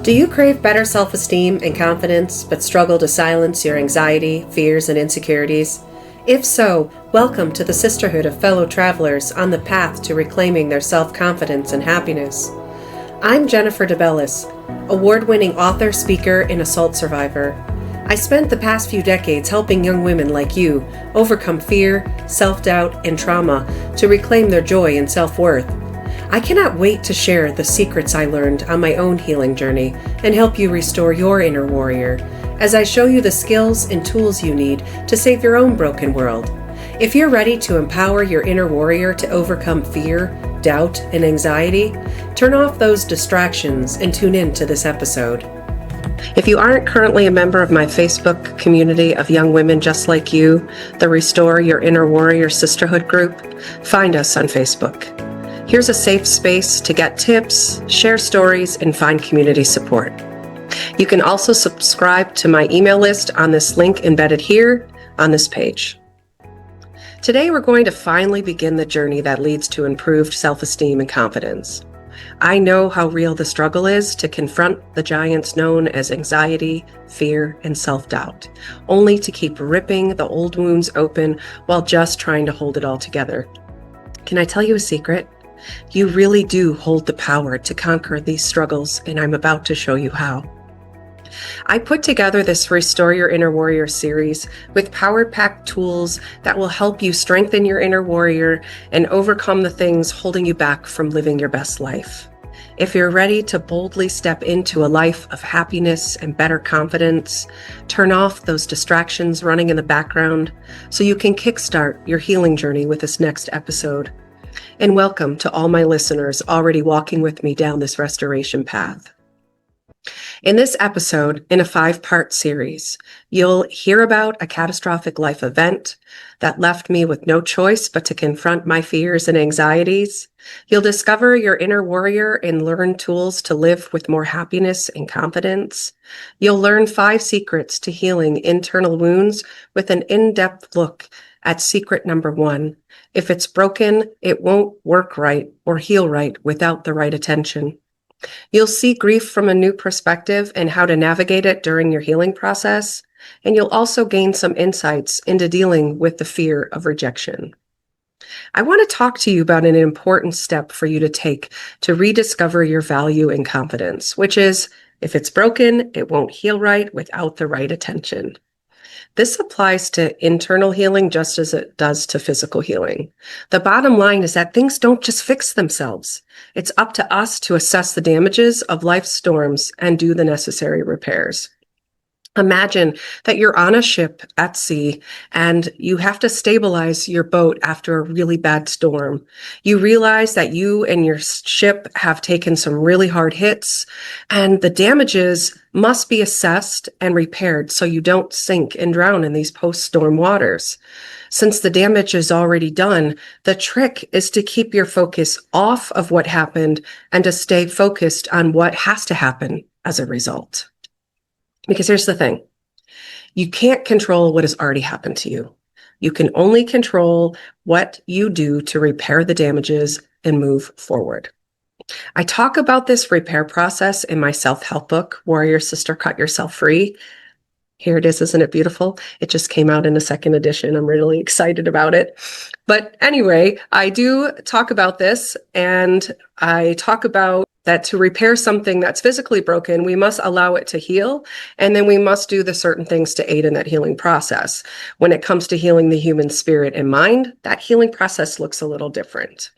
Do you crave better self-esteem and confidence, but struggle to silence your anxiety, fears, and insecurities? If so, welcome to the sisterhood of fellow travelers on the path to reclaiming their self-confidence and happiness. I'm Jennifer DeBellis, award-winning author, speaker, and assault survivor. I spent the past few decades helping young women like you overcome fear, self-doubt, and trauma to reclaim their joy and self-worth. I cannot wait to share the secrets I learned on my own healing journey and help you restore your inner warrior as I show you the skills and tools you need to save your own broken world. If you're ready to empower your inner warrior to overcome fear, doubt, and anxiety, turn off those distractions and tune in to this episode. If you aren't currently a member of my Facebook community of young women just like you, the Restore Your Inner Warrior Sisterhood group, find us on Facebook. Here's a safe space to get tips, share stories, and find community support. You can also subscribe to my email list on this link embedded here on this page. Today, we're going to finally begin the journey that leads to improved self-esteem and confidence. I know how real the struggle is to confront the giants known as anxiety, fear, and self-doubt, only to keep ripping the old wounds open while just trying to hold it all together. Can I tell you a secret? You really do hold the power to conquer these struggles, and I'm about to show you how. I put together this Restore Your Inner Warrior series with power-packed tools that will help you strengthen your inner warrior and overcome the things holding you back from living your best life. If you're ready to boldly step into a life of happiness and better confidence, turn off those distractions running in the background so you can kickstart your healing journey with this next episode. And welcome to all my listeners already walking with me down this restoration path. In this episode, in a 5-part series, you'll hear about a catastrophic life event that left me with no choice but to confront my fears and anxieties. You'll discover your inner warrior and learn tools to live with more happiness and confidence. You'll learn 5 secrets to healing internal wounds with an in-depth look at secret number 1. If it's broken, it won't work right or heal right without the right attention. You'll see grief from a new perspective and how to navigate it during your healing process. And you'll also gain some insights into dealing with the fear of rejection. I want to talk to you about an important step for you to take to rediscover your value and confidence, which is, if it's broken, it won't heal right without the right attention. This applies to internal healing just as it does to physical healing. The bottom line is that things don't just fix themselves. It's up to us to assess the damages of life's storms and do the necessary repairs. Imagine that you're on a ship at sea and you have to stabilize your boat after a really bad storm. You realize that you and your ship have taken some really hard hits, and the damages must be assessed and repaired so you don't sink and drown in these post-storm waters. Since the damage is already done, the trick is to keep your focus off of what happened and to stay focused on what has to happen as a result. Because here's the thing, you can't control what has already happened to you. You can only control what you do to repair the damages and move forward. I talk about this repair process in my self-help book, Warrior Sister Cut Yourself Free. Here it is, isn't it beautiful? It just came out in a 2nd edition. I'm really excited about it. But anyway, I do talk about this, and I talk about that to repair something that's physically broken, we must allow it to heal, and then we must do the certain things to aid in that healing process. When it comes to healing the human spirit and mind, that healing process looks a little different.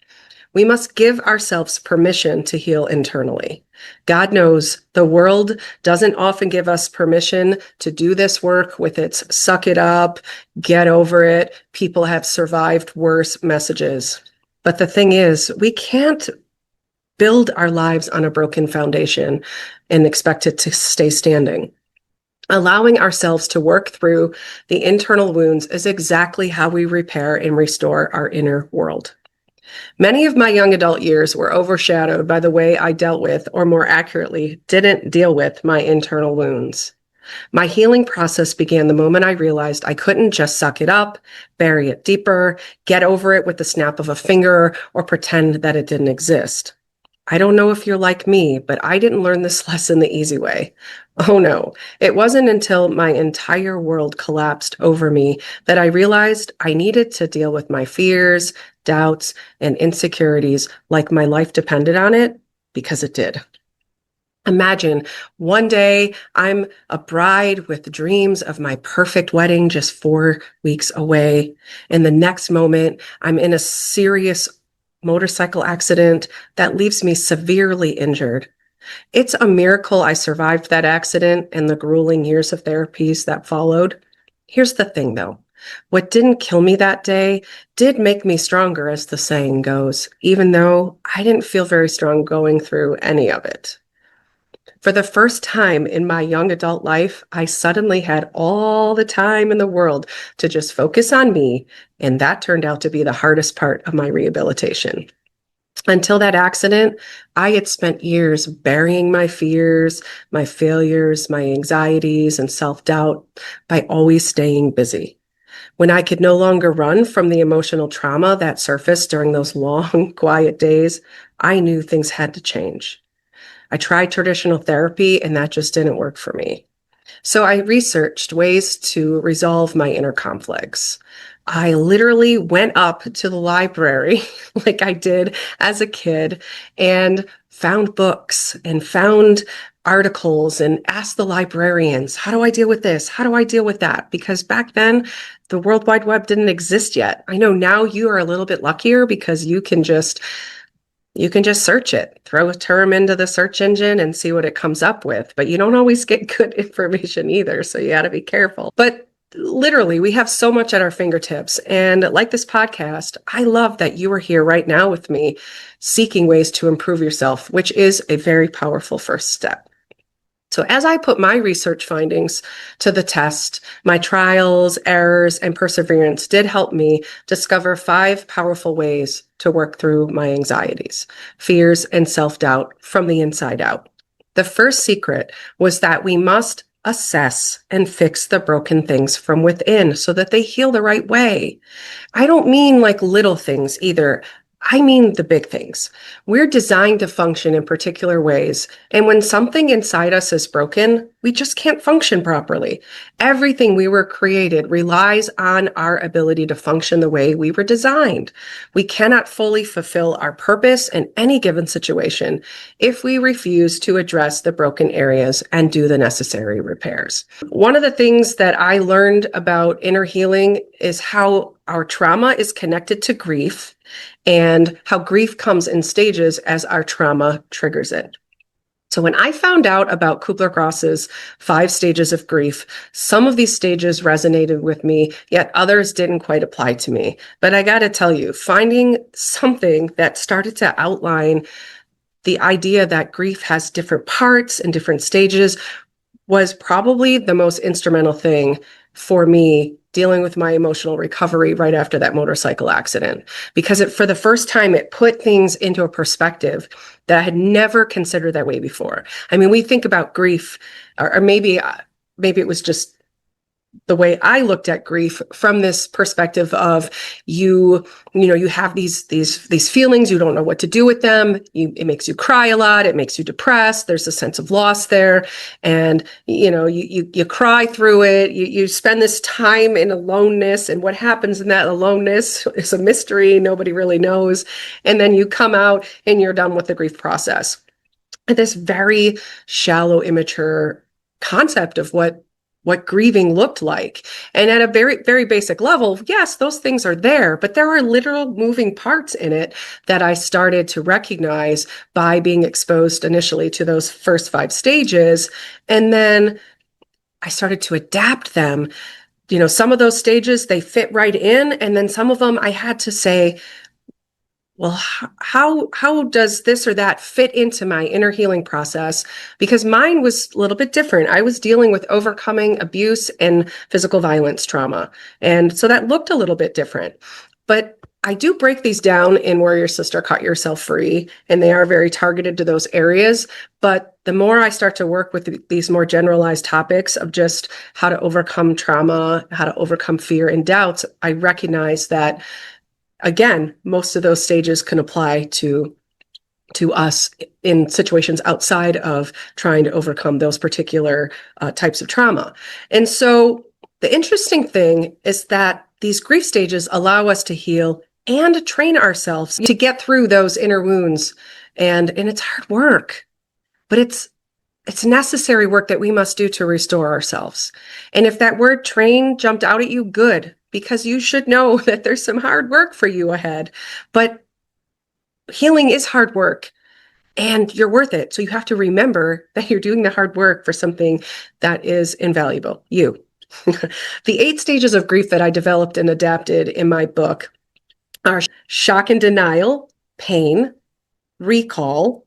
We must give ourselves permission to heal internally. God knows the world doesn't often give us permission to do this work with its suck it up, get over it, people have survived worse messages. But the thing is, we can't build our lives on a broken foundation and expect it to stay standing. Allowing ourselves to work through the internal wounds is exactly how we repair and restore our inner world. Many of my young adult years were overshadowed by the way I dealt with, or more accurately, didn't deal with my internal wounds. My healing process began the moment I realized I couldn't just suck it up, bury it deeper, get over it with the snap of a finger, or pretend that it didn't exist. I don't know if you're like me, but I didn't learn this lesson the easy way. Oh no, it wasn't until my entire world collapsed over me that I realized I needed to deal with my fears, doubts, and insecurities like my life depended on it, because it did. Imagine one day I'm a bride with dreams of my perfect wedding just 4 weeks away. And the next moment, I'm in a serious motorcycle accident that leaves me severely injured. It's a miracle I survived that accident and the grueling years of therapies that followed. Here's the thing though. What didn't kill me that day did make me stronger, as the saying goes, even though I didn't feel very strong going through any of it. For the first time in my young adult life, I suddenly had all the time in the world to just focus on me, and that turned out to be the hardest part of my rehabilitation. Until that accident, I had spent years burying my fears, my failures, my anxieties, and self-doubt by always staying busy. When I could no longer run from the emotional trauma that surfaced during those long, quiet days, I knew things had to change. I tried traditional therapy and that just didn't work for me. So I researched ways to resolve my inner conflicts. I literally went up to the library like I did as a kid and found books and found articles and asked the librarians, how do I deal with this? How do I deal with that? Because back then, the World Wide Web didn't exist yet. I know now you are a little bit luckier because you can just search it, throw a term into the search engine and see what it comes up with. But you don't always get good information either, so you got to be careful. But literally, we have so much at our fingertips. And like this podcast, I love that you are here right now with me, seeking ways to improve yourself, which is a very powerful first step. So as I put my research findings to the test, my trials, errors, and perseverance did help me discover 5 powerful ways to work through my anxieties, fears, and self-doubt from the inside out. The first secret was that we must assess and fix the broken things from within so that they heal the right way. I don't mean like little things either. I mean the big things. We're designed to function in particular ways, and when something inside us is broken, we just can't function properly. Everything we were created relies on our ability to function the way we were designed. We cannot fully fulfill our purpose in any given situation if we refuse to address the broken areas and do the necessary repairs. One of the things that I learned about inner healing is how our trauma is connected to grief and how grief comes in stages as our trauma triggers it. So when I found out about Kubler-Ross's 5 stages of grief, some of these stages resonated with me, yet others didn't quite apply to me. But I got to tell you, finding something that started to outline the idea that grief has different parts and different stages was probably the most instrumental thing for me dealing with my emotional recovery right after that motorcycle accident, because for the first time, it put things into a perspective that I had never considered that way before. I mean, we think about grief, or maybe it was just the way I looked at grief from this perspective of you have these feelings, you don't know what to do with them. It makes you cry a lot. It makes you depressed. There's a sense of loss there. And, you cry through it. You spend this time in aloneness, and what happens in that aloneness is a mystery. Nobody really knows. And then you come out and you're done with the grief process. This very shallow, immature concept of what grieving looked like. And at a very, very basic level, yes, those things are there, but there are literal moving parts in it that I started to recognize by being exposed initially to those first 5 stages. And then I started to adapt them. Some of those stages, they fit right in. And then some of them I had to say, well, how does this or that fit into my inner healing process? Because mine was a little bit different. I was dealing with overcoming abuse and physical violence trauma. And so that looked a little bit different. But I do break these down in Warrior Sister, Cut Yourself Free, and they are very targeted to those areas. But the more I start to work with these more generalized topics of just how to overcome trauma, how to overcome fear and doubts, I recognize that again, most of those stages can apply to to us in situations outside of trying to overcome those particular types of trauma. And so the interesting thing is that these grief stages allow us to heal and train ourselves to get through those inner wounds. And it's hard work, but it's necessary work that we must do to restore ourselves. And if that word train jumped out at you, good, because you should know that there's some hard work for you ahead. But healing is hard work and you're worth it. So you have to remember that you're doing the hard work for something that is invaluable, you. The 8 stages of grief that I developed and adapted in my book are shock and denial, pain, recall,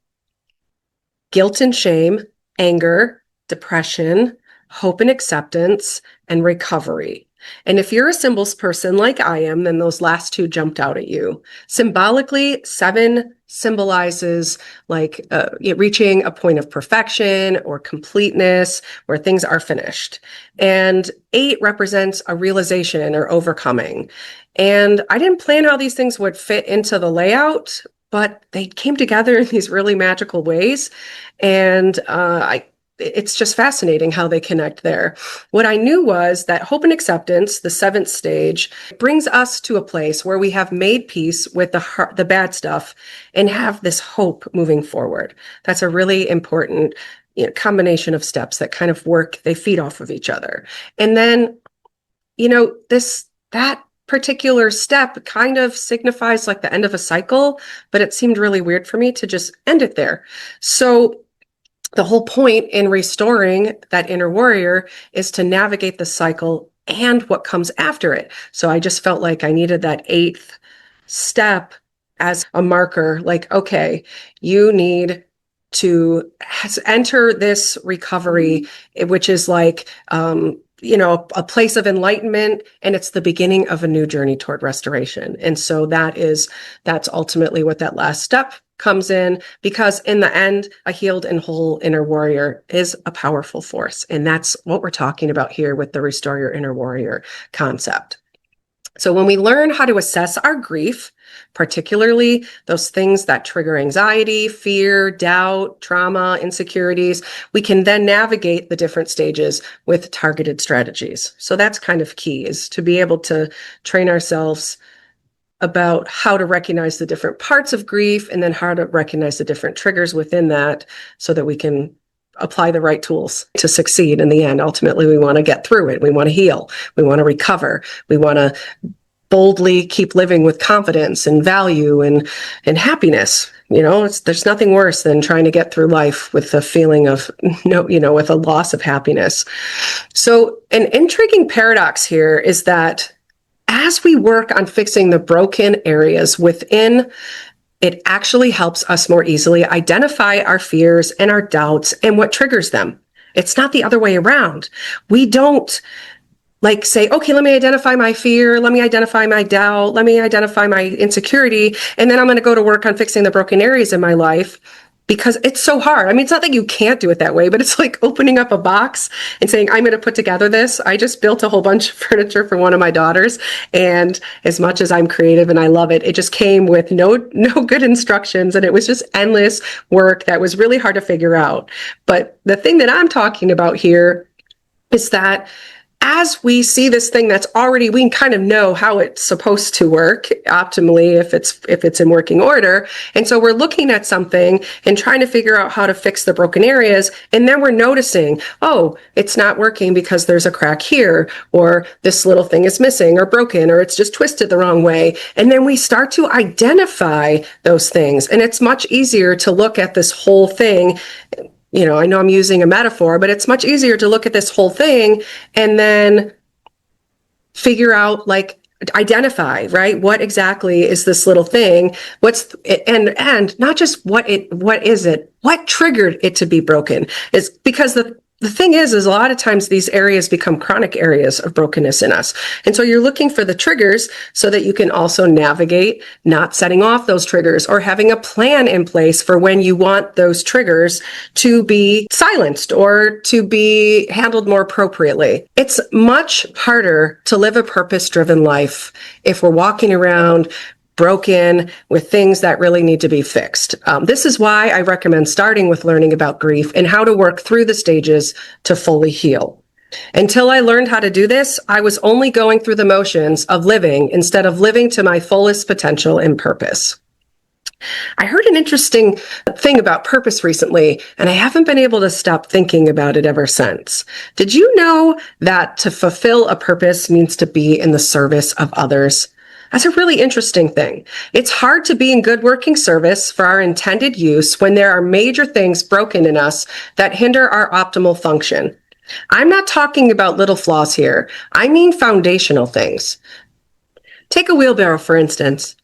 guilt and shame, anger, depression, hope and acceptance, and recovery. And if you're a symbols person like I am, then those last 2 jumped out at you. Symbolically, 7 symbolizes like reaching a point of perfection or completeness where things are finished. And 8 represents a realization or overcoming. And I didn't plan how these things would fit into the layout, but they came together in these really magical ways. And it's just fascinating how they connect there. What I knew was that hope and acceptance, the 7th stage, brings us to a place where we have made peace with the bad stuff and have this hope moving forward. That's a really important combination of steps that kind of work, they feed off of each other. And then, that particular step kind of signifies like the end of a cycle, but it seemed really weird for me to just end it there. So the whole point in restoring that inner warrior is to navigate the cycle and what comes after it. So I just felt like I needed that 8th step as a marker, like, okay, you need to enter this recovery, which is like, a place of enlightenment, and it's the beginning of a new journey toward restoration. And so that's ultimately what that last step comes in, because in the end, a healed and whole inner warrior is a powerful force. And that's what we're talking about here with the Restore Your Inner Warrior concept. So when we learn how to assess our grief, particularly those things that trigger anxiety, fear, doubt, trauma, insecurities, we can then navigate the different stages with targeted strategies. So that's kind of key, is to be able to train ourselves about how to recognize the different parts of grief and then how to recognize the different triggers within that so that we can apply the right tools to succeed in the end. Ultimately, we want to get through it. We want to heal. We want to recover. We want to boldly keep living with confidence and value and happiness. There's nothing worse than trying to get through life with a feeling of with a loss of happiness. So an intriguing paradox here is that as we work on fixing the broken areas within, it actually helps us more easily identify our fears and our doubts and what triggers them. It's not the other way around. We don't say, okay, let me identify my fear. Let me identify my doubt. Let me identify my insecurity. And then I'm going to go to work on fixing the broken areas in my life, because it's so hard. I mean, it's not that you can't do it that way, but it's like opening up a box and saying, I'm going to put together this. I just built a whole bunch of furniture for one of my daughters. And as much as I'm creative and I love it, it just came with no good instructions. And it was just endless work that was really hard to figure out. But the thing that I'm talking about here is that as we see this thing that's already, we can kind of know how it's supposed to work optimally if it's in working order. And so we're looking at something and trying to figure out how to fix the broken areas. And then we're noticing, oh, it's not working because there's a crack here, or this little thing is missing or broken, or it's just twisted the wrong way. And then we start to identify those things. And it's much easier to look at this whole thing. I know I'm using a metaphor, but it's much easier to look at this whole thing and then figure out, identify, right? What exactly is this little thing? What's it, and not just what is it? What triggered it to be broken? Is because the thing is a lot of times these areas become chronic areas of brokenness in us. And so you're looking for the triggers so that you can also navigate not setting off those triggers, or having a plan in place for when you want those triggers to be silenced or to be handled more appropriately. It's much harder to live a purpose-driven life if we're walking around broken, with things that really need to be fixed. This is why I recommend starting with learning about grief and how to work through the stages to fully heal. Until I learned how to do this, I was only going through the motions of living instead of living to my fullest potential and purpose. I heard an interesting thing about purpose recently, and I haven't been able to stop thinking about it ever since. Did you know that to fulfill a purpose means to be in the service of others? That's a really interesting thing. It's hard to be in good working service for our intended use when there are major things broken in us that hinder our optimal function. I'm not talking about little flaws here. I mean foundational things. Take a wheelbarrow, for instance.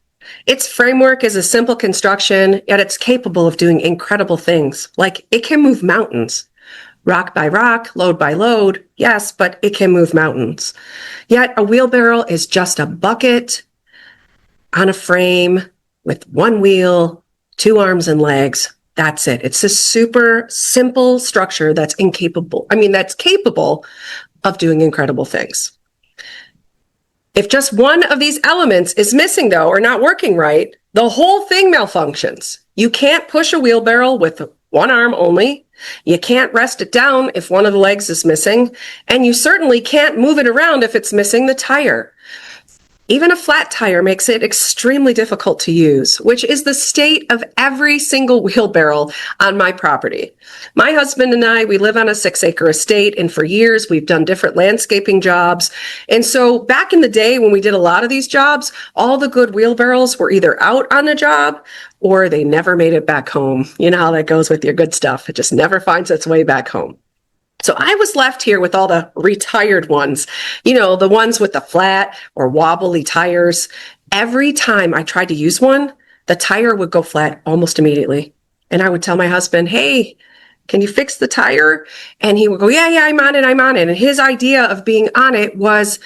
Its framework is a simple construction, yet it's capable of doing incredible things. Like it can move mountains. Rock by rock, load by load, yes, but it can move mountains. Yet a wheelbarrow is just a bucket on a frame with one wheel, two arms and legs. That's it. It's a super simple structure that's capable of doing incredible things. If just one of these elements is missing, though, or not working right, the whole thing malfunctions. You can't push a wheelbarrow with one arm only. You can't rest it down if one of the legs is missing. And you certainly can't move it around if it's missing the tire. Even a flat tire makes it extremely difficult to use, which is the state of every single wheelbarrow on my property. My husband and I, we live on a 6-acre estate, and for years we've done different landscaping jobs. And so back in the day when we did a lot of these jobs, all the good wheelbarrows were either out on a job or they never made it back home. You know how that goes with your good stuff. It just never finds its way back home. So I was left here with all the retired ones, the ones with the flat or wobbly tires. Every time I tried to use one, the tire would go flat almost immediately. And I would tell my husband, hey, can you fix the tire? And he would go, yeah, I'm on it. And his idea of being on it was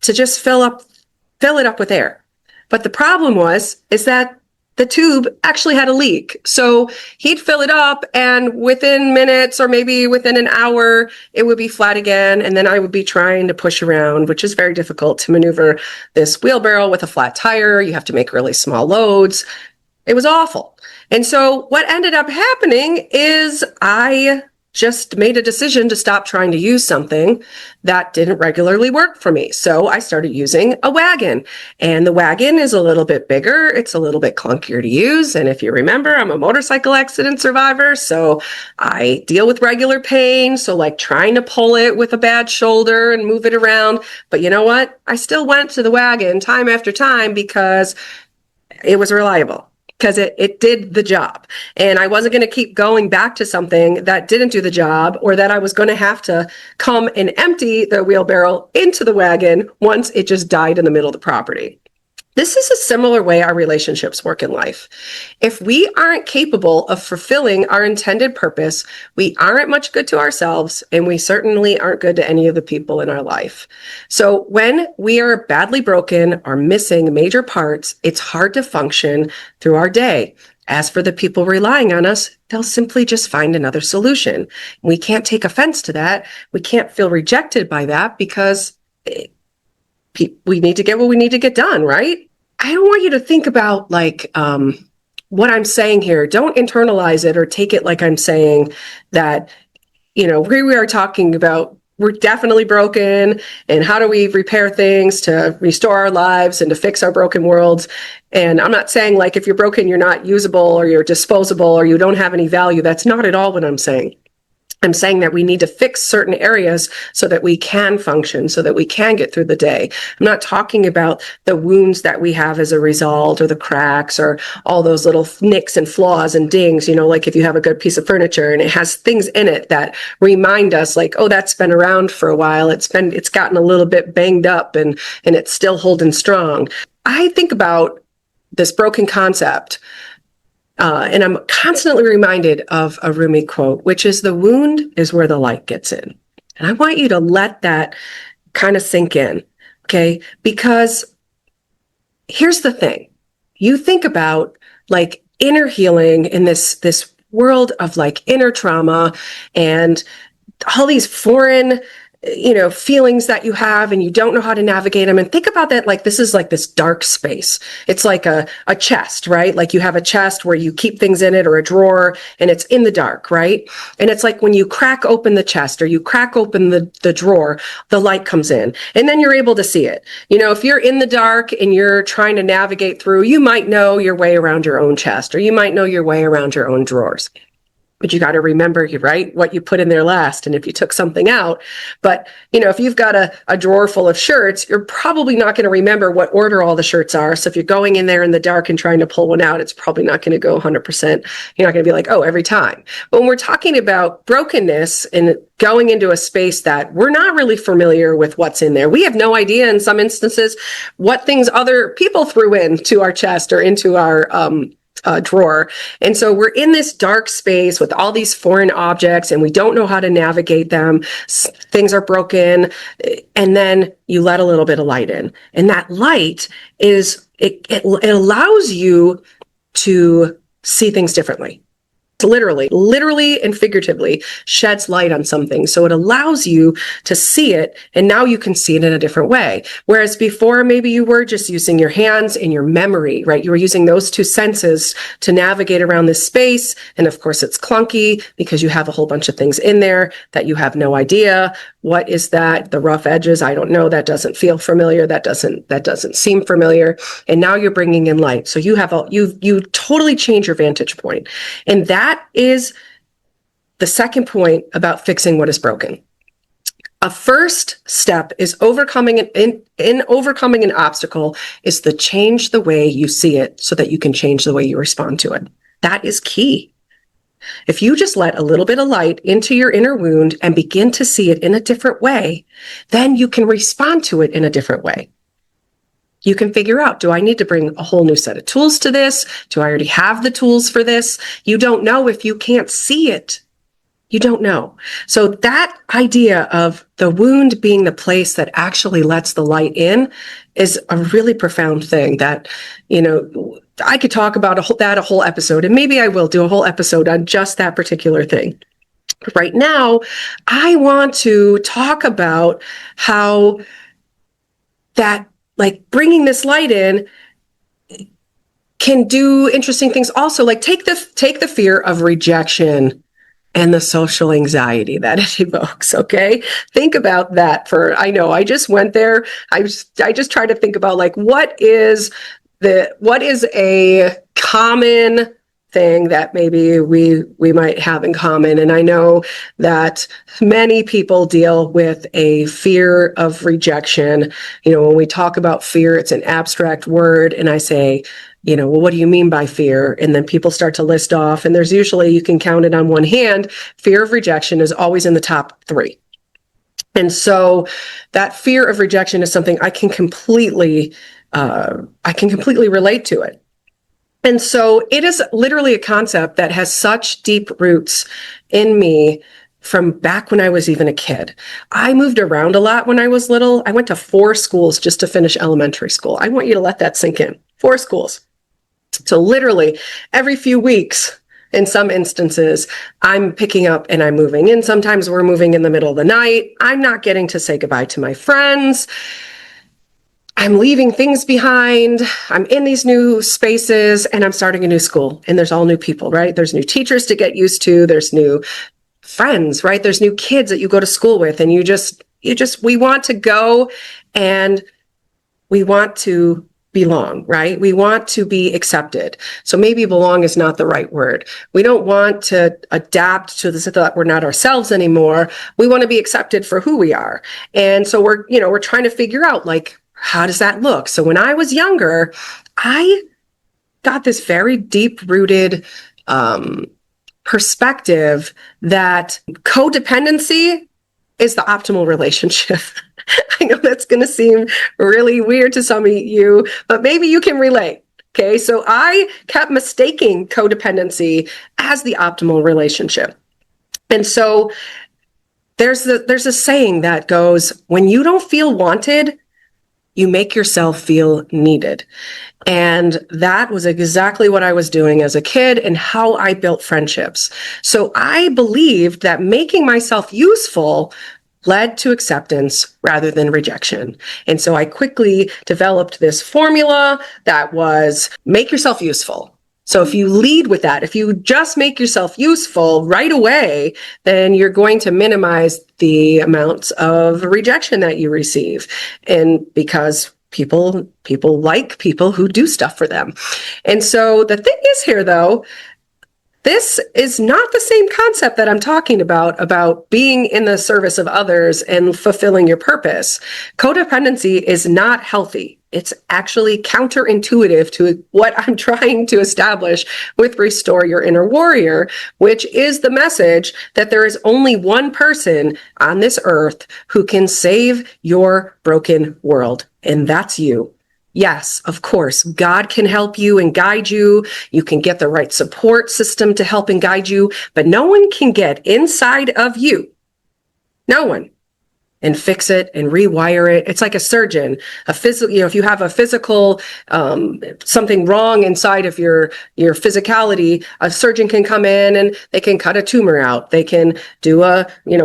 to just fill it up with air. But the problem is that the tube actually had a leak. So he'd fill it up, and within minutes or maybe within an hour, it would be flat again. And then I would be trying to push around, which is very difficult to maneuver this wheelbarrow with a flat tire. You have to make really small loads. It was awful. And so what ended up happening is I just made a decision to stop trying to use something that didn't regularly work for me. So I started using a wagon, and the wagon is a little bit bigger. It's a little bit clunkier to use. And if you remember, I'm a motorcycle accident survivor, so I deal with regular pain. So like trying to pull it with a bad shoulder and move it around. But you know what? I still went to the wagon time after time because it was reliable. Because it did the job. And I wasn't going to keep going back to something that didn't do the job, or that I was going to have to come and empty the wheelbarrow into the wagon once it just died in the middle of the property. This is a similar way our relationships work in life. If we aren't capable of fulfilling our intended purpose, we aren't much good to ourselves, and we certainly aren't good to any of the people in our life. So when we are badly broken or missing major parts, it's hard to function through our day. As for the people relying on us, they'll simply just find another solution. We can't take offense to that. We can't feel rejected by that because we need to get what we need to get done, right? I don't want you to think about what I'm saying here. Don't internalize it or take it like I'm saying that, here we are talking about we're definitely broken and how do we repair things to restore our lives and to fix our broken worlds. And I'm not saying like if you're broken, you're not usable or you're disposable or you don't have any value. That's not at all what I'm saying. I'm saying that we need to fix certain areas so that we can function, so that we can get through the day. I'm not talking about the wounds that we have as a result or the cracks or all those little nicks and flaws and dings, like if you have a good piece of furniture and it has things in it that remind us like, oh, that's been around for a while. It's gotten a little bit banged up and it's still holding strong. I think about this broken concept. And I'm constantly reminded of a Rumi quote, which is the wound is where the light gets in. And I want you to let that kind of sink in, okay? Because here's the thing. You think about like inner healing in this world of like inner trauma and all these foreign feelings that you have and you don't know how to navigate them. And think about that like this is like this dark space. It's like a chest, right? Like you have a chest where you keep things in it, or a drawer, and it's in the dark, right? And it's like when you crack open the chest or you crack open the drawer, the light comes in and then you're able to see it. If you're in the dark and you're trying to navigate through, you might know your way around your own chest, or you might know your way around your own drawers. But you got to remember, right, what you put in there last. And if you took something out, but if you've got a drawer full of shirts, you're probably not going to remember what order all the shirts are. So if you're going in there in the dark and trying to pull one out, it's probably not going to go 100%. You're not going to be like, oh, every time. But when we're talking about brokenness and going into a space that we're not really familiar with what's in there, we have no idea in some instances what things other people threw into our chest or into our drawer. And so we're in this dark space with all these foreign objects and we don't know how to navigate them. Things are broken. And then you let a little bit of light in. And that light it allows you to see things differently. Literally and figuratively sheds light on something. So it allows you to see it, and now you can see it in a different way. Whereas before, maybe you were just using your hands and your memory, right? You were using those two senses to navigate around this space. And of course, it's clunky because you have a whole bunch of things in there that you have no idea. What is that? The rough edges? I don't know. That doesn't feel familiar. That doesn't seem familiar. And now you're bringing in light. So you totally change your vantage point. And that is the second point about fixing what is broken. A first step is overcoming an obstacle is to change the way you see it so that you can change the way you respond to it. That is key. If you just let a little bit of light into your inner wound and begin to see it in a different way, then you can respond to it in a different way. You can figure out, do I need to bring a whole new set of tools to this? Do I already have the tools for this? You don't know if you can't see it. You don't know. So that idea of the wound being the place that actually lets the light in is a really profound thing that, I could talk about a whole episode, and maybe I will do a whole episode on just that particular thing. Right now, I want to talk about how that, like, bringing this light in can do interesting things also. Like take the fear of rejection and the social anxiety that it evokes. Okay. Think about that I know I just went there. I just try to think about like, what is a common thing that maybe we might have in common. And I know that many people deal with a fear of rejection. When we talk about fear, it's an abstract word. And I say, well, what do you mean by fear? And then people start to list off, and there's usually, you can count it on one hand. Fear of rejection is always in the top 3. And so that fear of rejection is something I can completely relate to it. And so it is literally a concept that has such deep roots in me from back when I was even a kid. I moved around a lot when I was little. I went to 4 schools just to finish elementary school. I want you to let that sink in. 4 schools. So literally every few weeks, in some instances, I'm picking up and I'm moving in. Sometimes we're moving in the middle of the night. I'm not getting to say goodbye to my friends. I'm leaving things behind. I'm in these new spaces and I'm starting a new school, and there's all new people, right? There's new teachers to get used to. There's new friends, right? There's new kids that you go to school with, and we want to go and we want to belong, right? We want to be accepted. So maybe belong is not the right word. We don't want to adapt to the that we're not ourselves anymore. We want to be accepted for who we are. And so we're trying to figure out, like, how does that look? So when I was younger, I got this very deep-rooted perspective that codependency is the optimal relationship. I know that's going to seem really weird to some of you, but maybe you can relate. Okay, so I kept mistaking codependency as the optimal relationship. And so there's a saying that goes, when you don't feel wanted, you make yourself feel needed. And that was exactly what I was doing as a kid and how I built friendships. So I believed that making myself useful led to acceptance rather than rejection. And so I quickly developed this formula that was make yourself useful. So if you lead with that, if you just make yourself useful right away, then you're going to minimize the amounts of rejection that you receive. And because people like people who do stuff for them. And so the thing is here, though, this is not the same concept that I'm talking about being in the service of others and fulfilling your purpose. Codependency is not healthy. It's actually counterintuitive to what I'm trying to establish with Restore Your Inner Warrior, which is the message that there is only one person on this earth who can save your broken world, and that's you. Yes, of course, God can help you and guide you. You can get the right support system to help and guide you, but no one can get inside of you. No one. And fix it and rewire it. It's like a surgeon, a physical, if you have a physical, something wrong inside of your physicality, a surgeon can come in and they can cut a tumor out. They can do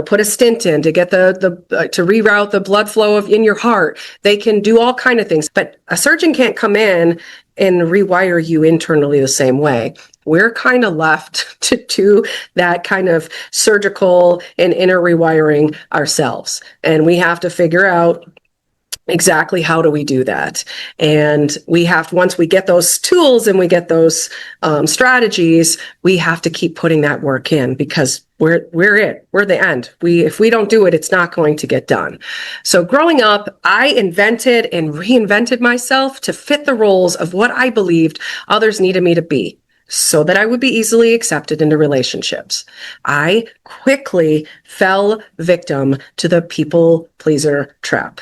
put a stent in to get to reroute the blood flow in your heart. They can do all kind of things, but a surgeon can't come in and rewire you internally the same way. We're kind of left to do that kind of surgical and inner rewiring ourselves. And we have to figure out exactly how do we do that. And once we get those tools and we get those strategies, we have to keep putting that work in because we're the end. If we don't do it, it's not going to get done. So growing up, I invented and reinvented myself to fit the roles of what I believed others needed me to be, so that I would be easily accepted into relationships. I quickly fell victim to the people pleaser trap.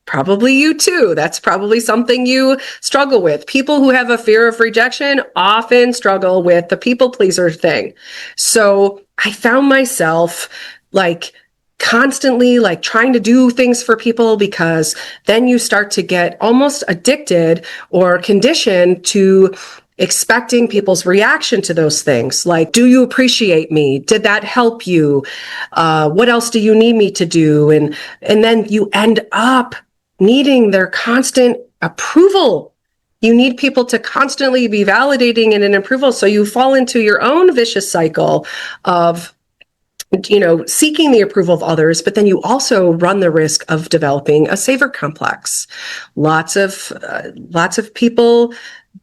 Probably you too. That's probably something you struggle with. People who have a fear of rejection often struggle with the people pleaser thing. So I found myself constantly trying to do things for people, because then you start to get almost addicted or conditioned to expecting people's reaction to those things. Like, do you appreciate me? Did that help you? What else do you need me to do? And then you end up needing their constant approval. You need people to constantly be validating and an approval. So you fall into your own vicious cycle of seeking the approval of others, but then you also run the risk of developing a savior complex. Lots of people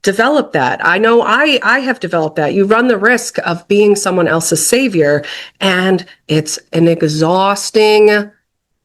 develop that. I know I have developed that. You run the risk of being someone else's savior, and it's an exhausting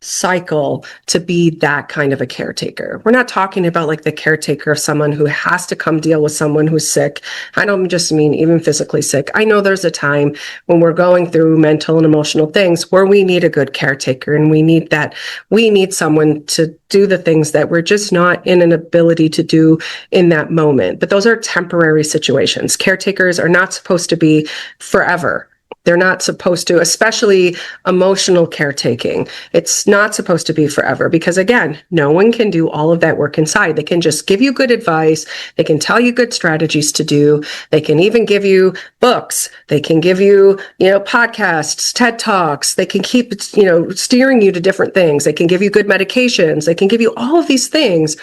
cycle to be that kind of a caretaker. We're not talking about the caretaker of someone who has to come deal with someone who's sick. I don't just mean even physically sick. I know there's a time when we're going through mental and emotional things where we need a good caretaker, and we need someone to do the things that we're just not in an ability to do in that moment. But those are temporary situations. Caretakers are not supposed to be forever. They're not supposed to, especially emotional caretaking. It's not supposed to be forever, because again, no one can do all of that work inside. They can just give you good advice. They can tell you good strategies to do. They can even give you books. They can give you, podcasts, TED Talks. They can keep, steering you to different things. They can give you good medications. They can give you all of these things.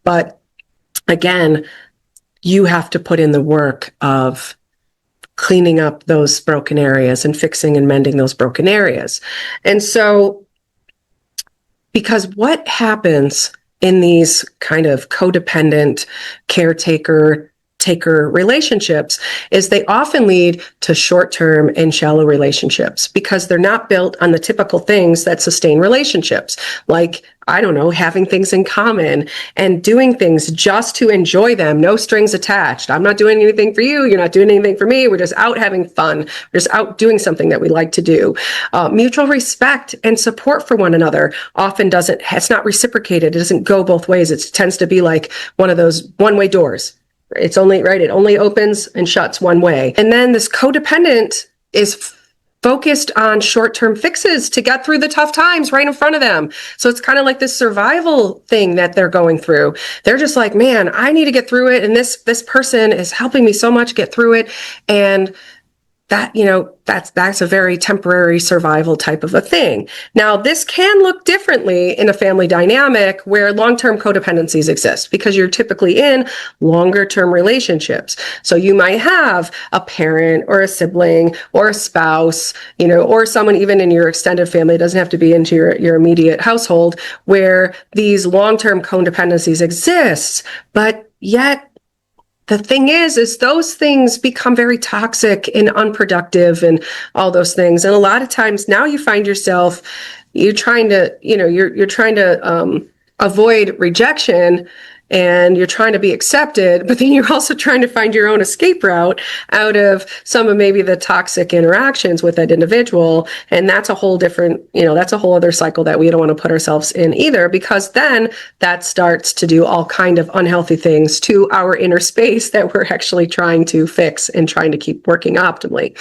But again, you have to put in the work of cleaning up those broken areas and fixing and mending those broken areas. And so, because what happens in these kind of codependent caretaker relationships is they often lead to short-term and shallow relationships, because they're not built on the typical things that sustain relationships, like, I don't know, having things in common and doing things just to enjoy them, no strings attached. I'm not doing anything for you. You're not doing anything for me. We're just out having fun. We're just out doing something that we like to do. Mutual respect and support for one another often it's not reciprocated. It doesn't go both ways. It tends to be like one of those one-way doors. It's only, right, it only opens and shuts one way. And then this codependent is focused on short-term fixes to get through the tough times right in front of them. So it's kind of like this survival thing that they're going through. They're just like, man, I need to get through it. And this person is helping me so much get through it. And that, that's a very temporary survival type of a thing. Now, this can look differently in a family dynamic where long-term codependencies exist, because you're typically in longer-term relationships. So you might have a parent or a sibling or a spouse, or someone even in your extended family. It doesn't have to be into your immediate household, where these long-term codependencies exist, but yet the thing is those things become very toxic and unproductive and all those things. And a lot of times now you find yourself, you're trying to avoid rejection, and you're trying to be accepted, but then you're also trying to find your own escape route out of some of maybe the toxic interactions with that individual. And that's a whole different, that's a whole other cycle that we don't want to put ourselves in either, because then that starts to do all kind of unhealthy things to our inner space that we're actually trying to fix and trying to keep working optimally.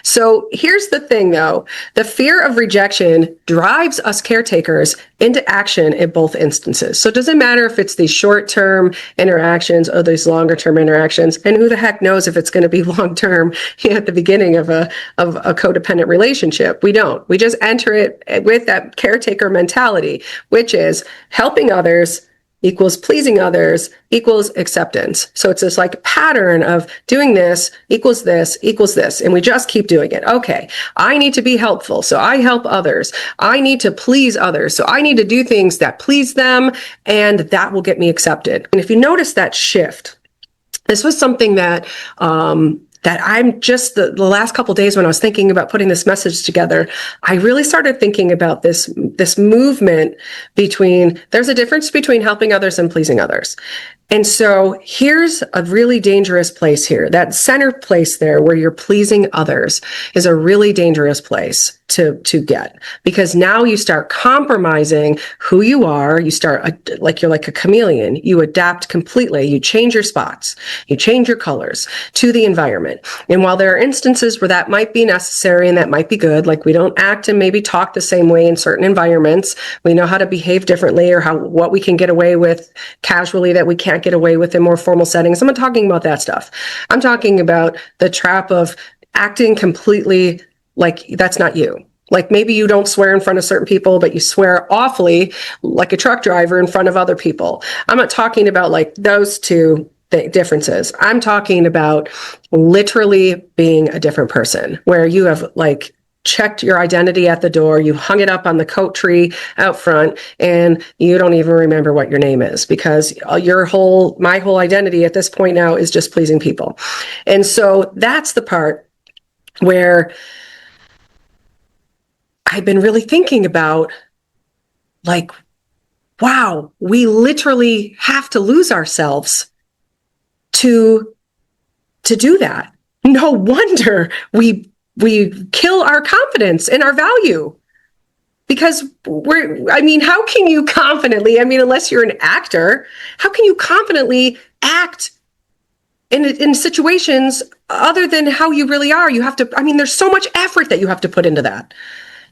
So here's the thing though, the fear of rejection drives us caretakers into action in both instances. So it doesn't matter if it's these short-term interactions or these longer-term interactions, and who the heck knows if it's going to be long-term at the beginning of a codependent relationship. We don't. We just enter it with that caretaker mentality, which is helping others equals pleasing others equals acceptance. So it's this like pattern of doing this equals this equals this. And we just keep doing it. Okay, I need to be helpful, so I help others. I need to please others, so I need to do things that please them, and that will get me accepted. And if you notice that shift, this was something that I'm just the last couple of days when I was thinking about putting this message together, I really started thinking about this movement between, there's a difference between helping others and pleasing others. And so here's a really dangerous place here. That center place there where you're pleasing others is a really dangerous place to get, because now you start compromising who you are. You start like you're like a chameleon. You adapt completely. You change your spots. You change your colors to the environment. And while there are instances where that might be necessary and that might be good, like we don't act and maybe talk the same way in certain environments, we know how to behave differently, or what we can get away with casually that we can't get away with in more formal settings. I'm not talking about that stuff. I'm talking about the trap of acting completely like that's not you. Like maybe you don't swear in front of certain people, but you swear awfully like a truck driver in front of other people. I'm not talking about like those two differences. I'm talking about literally being a different person, where you have like checked your identity at the door, you hung it up on the coat tree out front, and you don't even remember what your name is, because my whole identity at this point now is just pleasing people. And so that's the part where I've been really thinking about, like, wow, we literally have to lose ourselves to do that. No wonder we kill our confidence and our value, because how can you confidently, unless you're an actor, how can you confidently act in situations other than how you really are? You have to, there's so much effort that you have to put into that.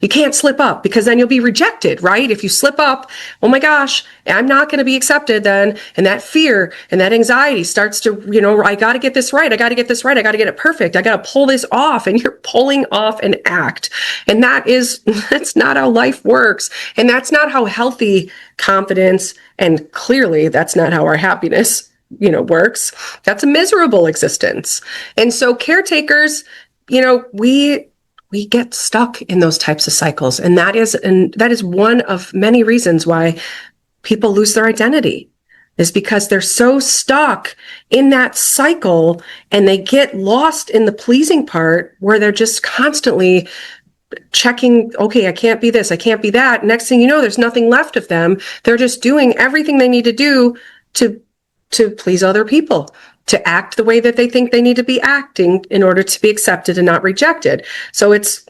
You can't slip up, because then you'll be rejected, right? If you slip up, oh my gosh, I'm not going to be accepted then. And that fear and that anxiety starts to, I got to get this right. I got to get this right. I got to get it perfect. I got to pull this off. And you're pulling off an act. And that's not how life works. And that's not how healthy confidence, and clearly that's not how our happiness, works. That's a miserable existence. And so caretakers, we get stuck in those types of cycles. And that is one of many reasons why people lose their identity, is because they're so stuck in that cycle, and they get lost in the pleasing part, where they're just constantly checking, okay, I can't be this, I can't be that. Next thing you know, there's nothing left of them. They're just doing everything they need to do to please other people, to act the way that they think they need to be acting in order to be accepted and not rejected. So it's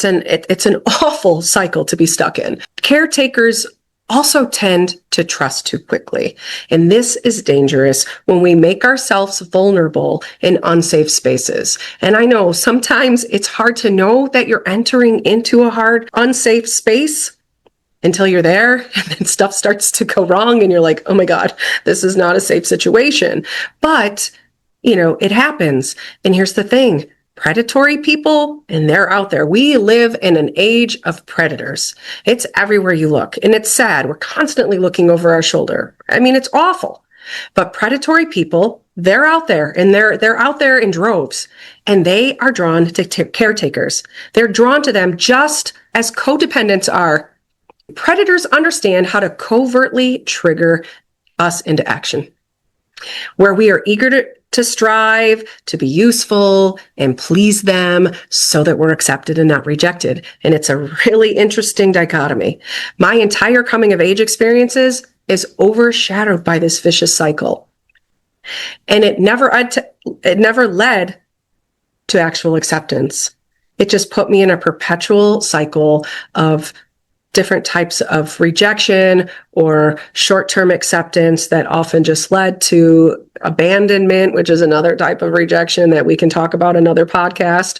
an awful cycle to be stuck in. Caretakers also tend to trust too quickly. And this is dangerous when we make ourselves vulnerable in unsafe spaces. And I know sometimes it's hard to know that you're entering into a hard, unsafe space until you're there, and then stuff starts to go wrong, and you're like, oh my God, this is not a safe situation. But, it happens. And here's the thing. predatory people, and they're out there. We live in an age of predators. It's everywhere you look, and it's sad. We're constantly looking over our shoulder. I mean, it's awful. But predatory people, they're out there, and they're out there in droves, and they are drawn to caretakers. They're drawn to them just as codependents are. Predators understand how to covertly trigger us into action, where we are eager to strive, to be useful and please them so that we're accepted and not rejected. And it's a really interesting dichotomy. My entire coming of age experiences is overshadowed by this vicious cycle. And it never led to actual acceptance. It just put me in a perpetual cycle of different types of rejection or short-term acceptance that often just led to abandonment, which is another type of rejection that we can talk about another podcast.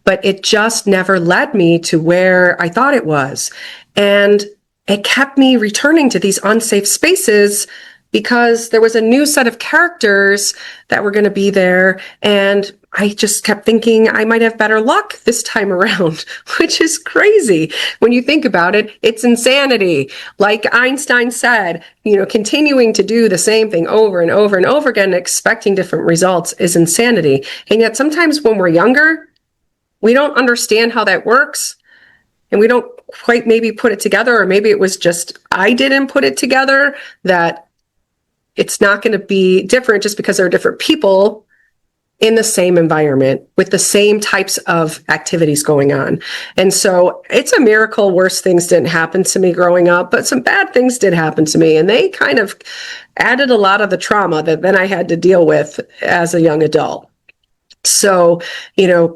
But it just never led me to where I thought it was. And it kept me returning to these unsafe spaces because there was a new set of characters that were going to be there. And I just kept thinking I might have better luck this time around, which is crazy. When you think about it, it's insanity. Like Einstein said, continuing to do the same thing over and over and over again, expecting different results is insanity. And yet sometimes when we're younger, we don't understand how that works. And we don't quite maybe put it together, or maybe it was just I didn't put it together, that it's not going to be different just because there are different people in the same environment with the same types of activities going on. And so it's a miracle worse things didn't happen to me growing up, but some bad things did happen to me. And they kind of added a lot of the trauma that then I had to deal with as a young adult. So,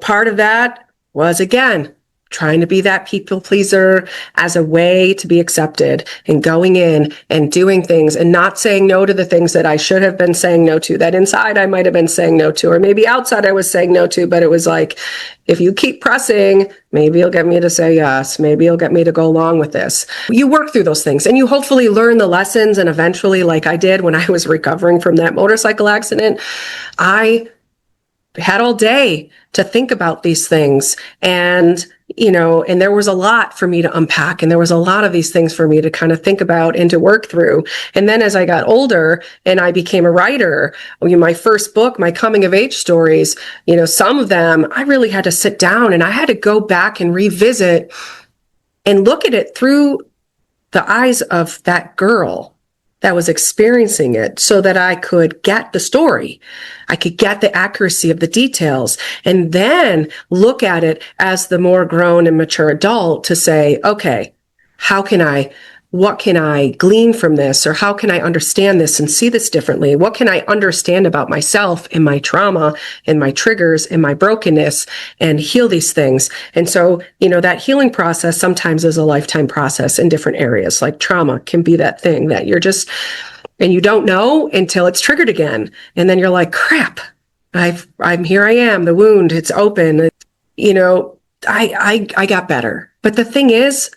part of that was, again, trying to be that people pleaser as a way to be accepted, and going in and doing things and not saying no to the things that I should have been saying no to, that inside I might have been saying no to, or maybe outside I was saying no to, but it was like, if you keep pressing, maybe you'll get me to say yes, maybe you'll get me to go along with this. You work through those things and you hopefully learn the lessons, and eventually, like I did when I was recovering from that motorcycle accident, I had all day to think about these things. And there was a lot for me to unpack, and there was a lot of these things for me to kind of think about and to work through. And then as I got older and I became a writer, my first book, my coming of age stories, some of them I really had to sit down and I had to go back and revisit and look at it through the eyes of that girl that was experiencing it, so that I could get the story. I could get the accuracy of the details, and then look at it as the more grown and mature adult to say, okay, what can I glean from this? Or how can I understand this and see this differently? What can I understand about myself and my trauma and my triggers and my brokenness, and heal these things? And so, that healing process sometimes is a lifetime process in different areas. Like trauma can be that thing that you're just, and you don't know until it's triggered again. And then you're like, crap, I'm here. I am the wound. It's open. I got better. But the thing is,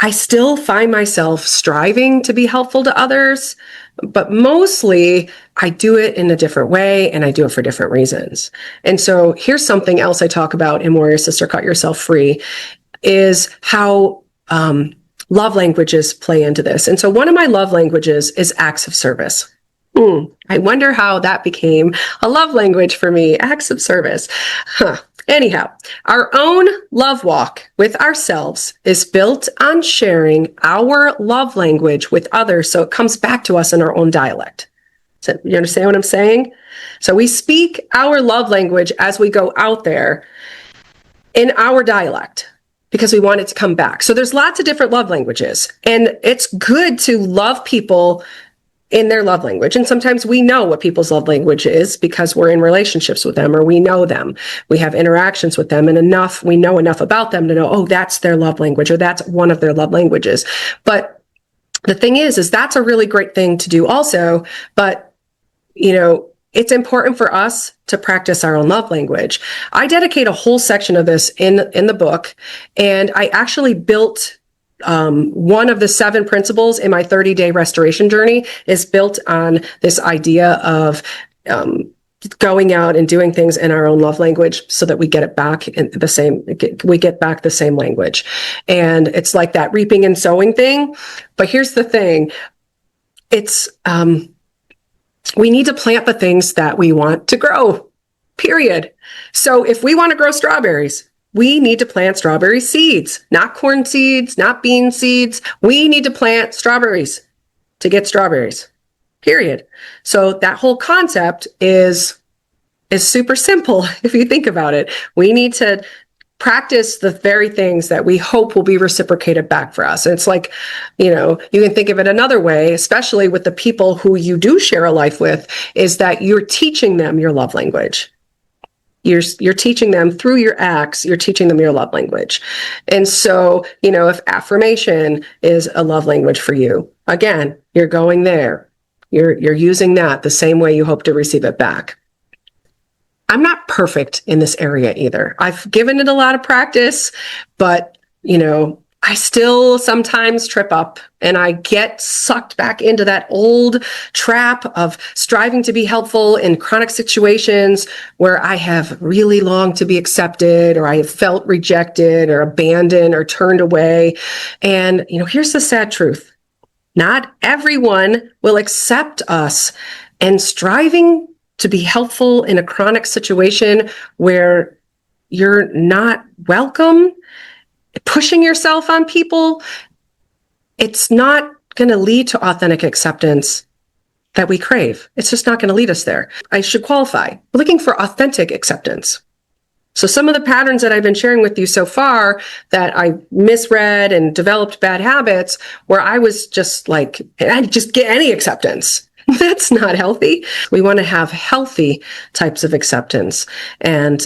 I still find myself striving to be helpful to others, but mostly I do it in a different way, and I do it for different reasons. And so here's something else I talk about in Warrior Sister Cut Yourself Free, is how love languages play into this. And so one of my love languages is acts of service. I wonder how that became a love language for me, acts of service. Anyhow, our own love walk with ourselves is built on sharing our love language with others, so it comes back to us in our own dialect. So you understand what I'm saying? So we speak our love language as we go out there in our dialect, because we want it to come back. So there's lots of different love languages, and it's good to love people in their love language. And sometimes we know what people's love language is because we're in relationships with them, or we know them. We have interactions with them, and we know enough about them to know, oh, that's their love language, or that's one of their love languages. But the thing is that's a really great thing to do also. But, it's important for us to practice our own love language. I dedicate a whole section of this in the book, and I actually built one of the 7 principles in my 30-day restoration journey is built on this idea of going out and doing things in our own love language so that we get it back in the same, we get back the same language. And it's like that reaping and sowing thing. But here's the thing. It's, we need to plant the things that we want to grow, period. So if we want to grow strawberries, we need to plant strawberry seeds, not corn seeds, not bean seeds. We need to plant strawberries to get strawberries, period. So that whole concept is super simple if you think about it. We need to practice the very things that we hope will be reciprocated back for us. And it's like, you can think of it another way, especially with the people who you do share a life with, is that you're teaching them your love language. You're teaching them through your acts, you're teaching them your love language. And so, if affirmation is a love language for you, again, you're going there. You're using that the same way you hope to receive it back. I'm not perfect in this area either. I've given it a lot of practice, but, I still sometimes trip up and I get sucked back into that old trap of striving to be helpful in chronic situations where I have really longed to be accepted, or I have felt rejected or abandoned or turned away. And, here's the sad truth. Not everyone will accept us, and striving to be helpful in a chronic situation where you're not welcome, pushing yourself on people, it's not going to lead to authentic acceptance that we crave. It's just not going to lead us there. I should qualify. We're looking for authentic acceptance. So some of the patterns that I've been sharing with you so far that I misread and developed bad habits where I was just like, I just get any acceptance. That's not healthy. We want to have healthy types of acceptance. And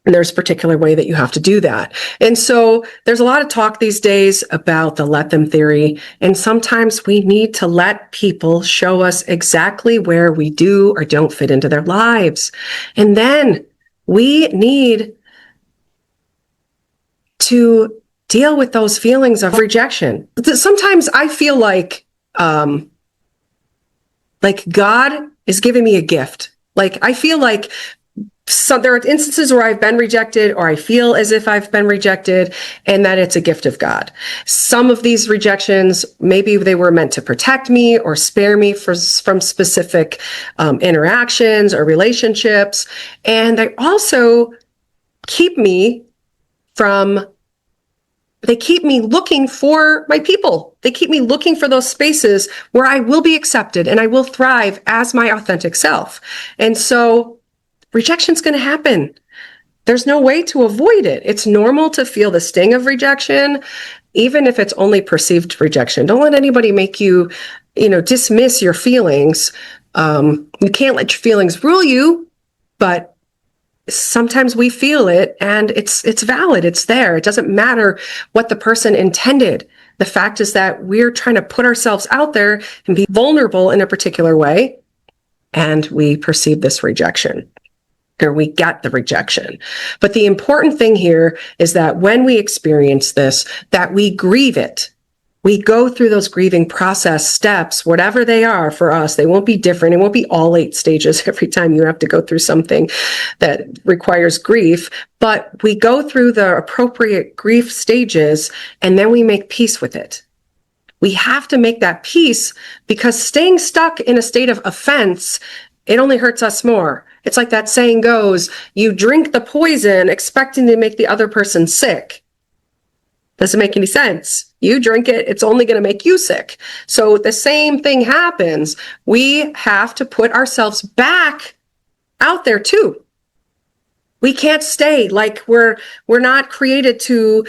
there's a particular way that you have to do that. And so there's a lot of talk these days about the let them theory. And sometimes we need to let people show us exactly where we do or don't fit into their lives. And then we need to deal with those feelings of rejection. Sometimes I feel like God is giving me a gift. Like I feel like there are instances where I've been rejected, or I feel as if I've been rejected, and that it's a gift of God. Some of these rejections, maybe they were meant to protect me or spare me from specific interactions or relationships. And they also keep me looking for my people. They keep me looking for those spaces where I will be accepted and I will thrive as my authentic self. And so rejection's going to happen. There's no way to avoid it. It's normal to feel the sting of rejection, even if it's only perceived rejection. Don't let anybody make you, dismiss your feelings. You can't let your feelings rule you, but sometimes we feel it and it's valid. It's there. It doesn't matter what the person intended. The fact is that we're trying to put ourselves out there and be vulnerable in a particular way, and we perceive this rejection, or we get the rejection. But the important thing here is that when we experience this, that we grieve it. We go through those grieving process steps, whatever they are for us. They won't be different. It won't be all 8 stages every time you have to go through something that requires grief. But we go through the appropriate grief stages, and then we make peace with it. We have to make that peace, because staying stuck in a state of offense, it only hurts us more. It's like that saying goes, you drink the poison expecting to make the other person sick. Doesn't make any sense. You drink it, it's only going to make you sick. So the same thing happens. We have to put ourselves back out there too. We can't stay like we're not created to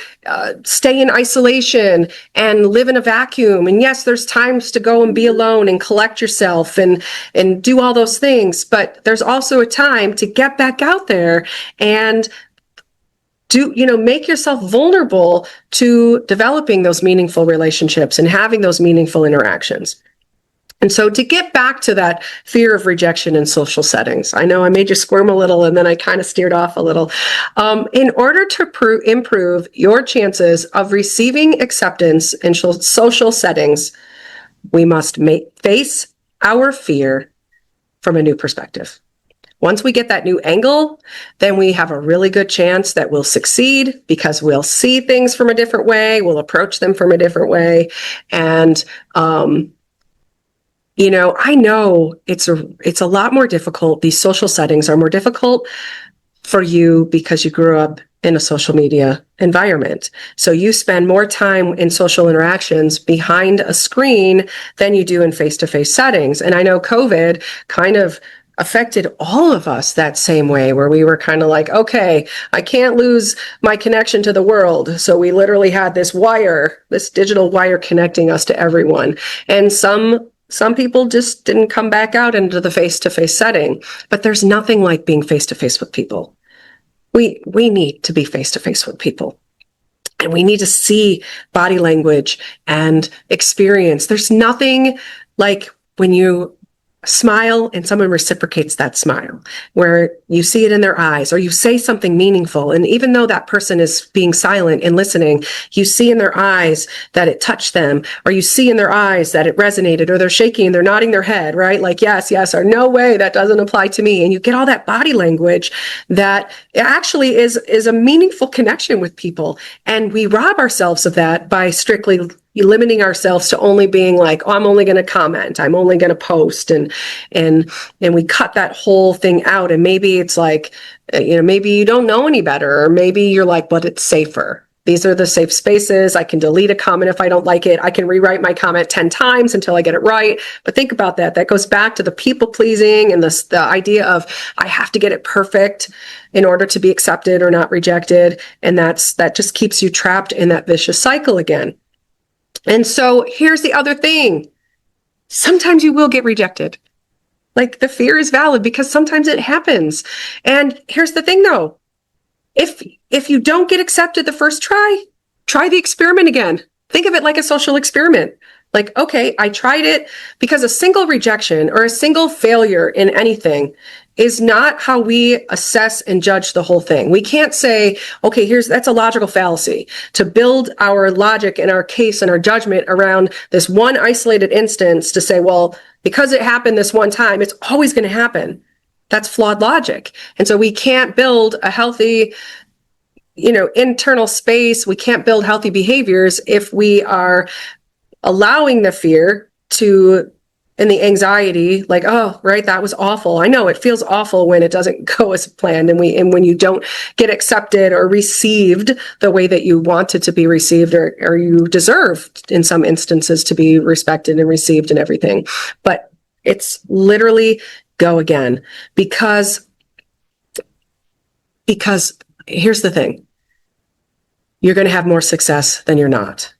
stay in isolation and live in a vacuum. And yes, there's times to go and be alone and collect yourself and do all those things. But there's also a time to get back out there and make yourself vulnerable to developing those meaningful relationships and having those meaningful interactions. And so to get back to that fear of rejection in social settings, I know I made you squirm a little and then I kind of steered off a little. In order to improve your chances of receiving acceptance in social settings, we must face our fear from a new perspective. Once we get that new angle, then we have a really good chance that we'll succeed because we'll see things from a different way. We'll approach them from a different way. And, I know it's a lot more difficult. These social settings are more difficult for you because you grew up in a social media environment. So you spend more time in social interactions behind a screen than you do in face-to-face settings. And I know COVID kind of affected all of us that same way, where we were kind of like, okay, I can't lose my connection to the world. So we literally had this digital wire connecting us to everyone. And some people just didn't come back out into the face-to-face setting. But there's nothing like being face-to-face with people. We need to be face-to-face with people. And we need to see body language and experience. There's nothing like when you smile and someone reciprocates that smile, where you see it in their eyes, or you say something meaningful. And even though that person is being silent and listening, you see in their eyes that it touched them, or you see in their eyes that it resonated, or they're shaking, they're nodding their head, right? Like, yes, or no way, that doesn't apply to me. And you get all that body language that actually is a meaningful connection with people. And we rob ourselves of that by strictly limiting ourselves to only being like, oh, I'm only going to comment, I'm only going to post, and we cut that whole thing out. And maybe it's like, maybe you don't know any better, or maybe you're like, but it's safer. These are the safe spaces. I can delete a comment if I don't like it. I can rewrite my comment 10 times until I get it right. But think about that. That goes back to the people pleasing and the idea of I have to get it perfect in order to be accepted or not rejected. And that just keeps you trapped in that vicious cycle again. And so here's the other thing. Sometimes you will get rejected. Like, the fear is valid because sometimes it happens. And here's the thing though. If you don't get accepted the first try the experiment again. Think of it like a social experiment. Like, okay, I tried it, because a single rejection or a single failure in anything is not how we assess and judge the whole thing. We can't say, okay, that's a logical fallacy, to build our logic and our case and our judgment around this one isolated instance to say, well, because it happened this one time, it's always going to happen. That's flawed logic. And so we can't build a healthy, internal space. We can't build healthy behaviors if we are allowing the fear and the anxiety, like, oh, right, that was awful. I know it feels awful when it doesn't go as planned, and when you don't get accepted or received the way that you wanted to be received, or you deserved in some instances to be respected and received and everything. But it's literally go again, because here's the thing. You're going to have more success than you're not.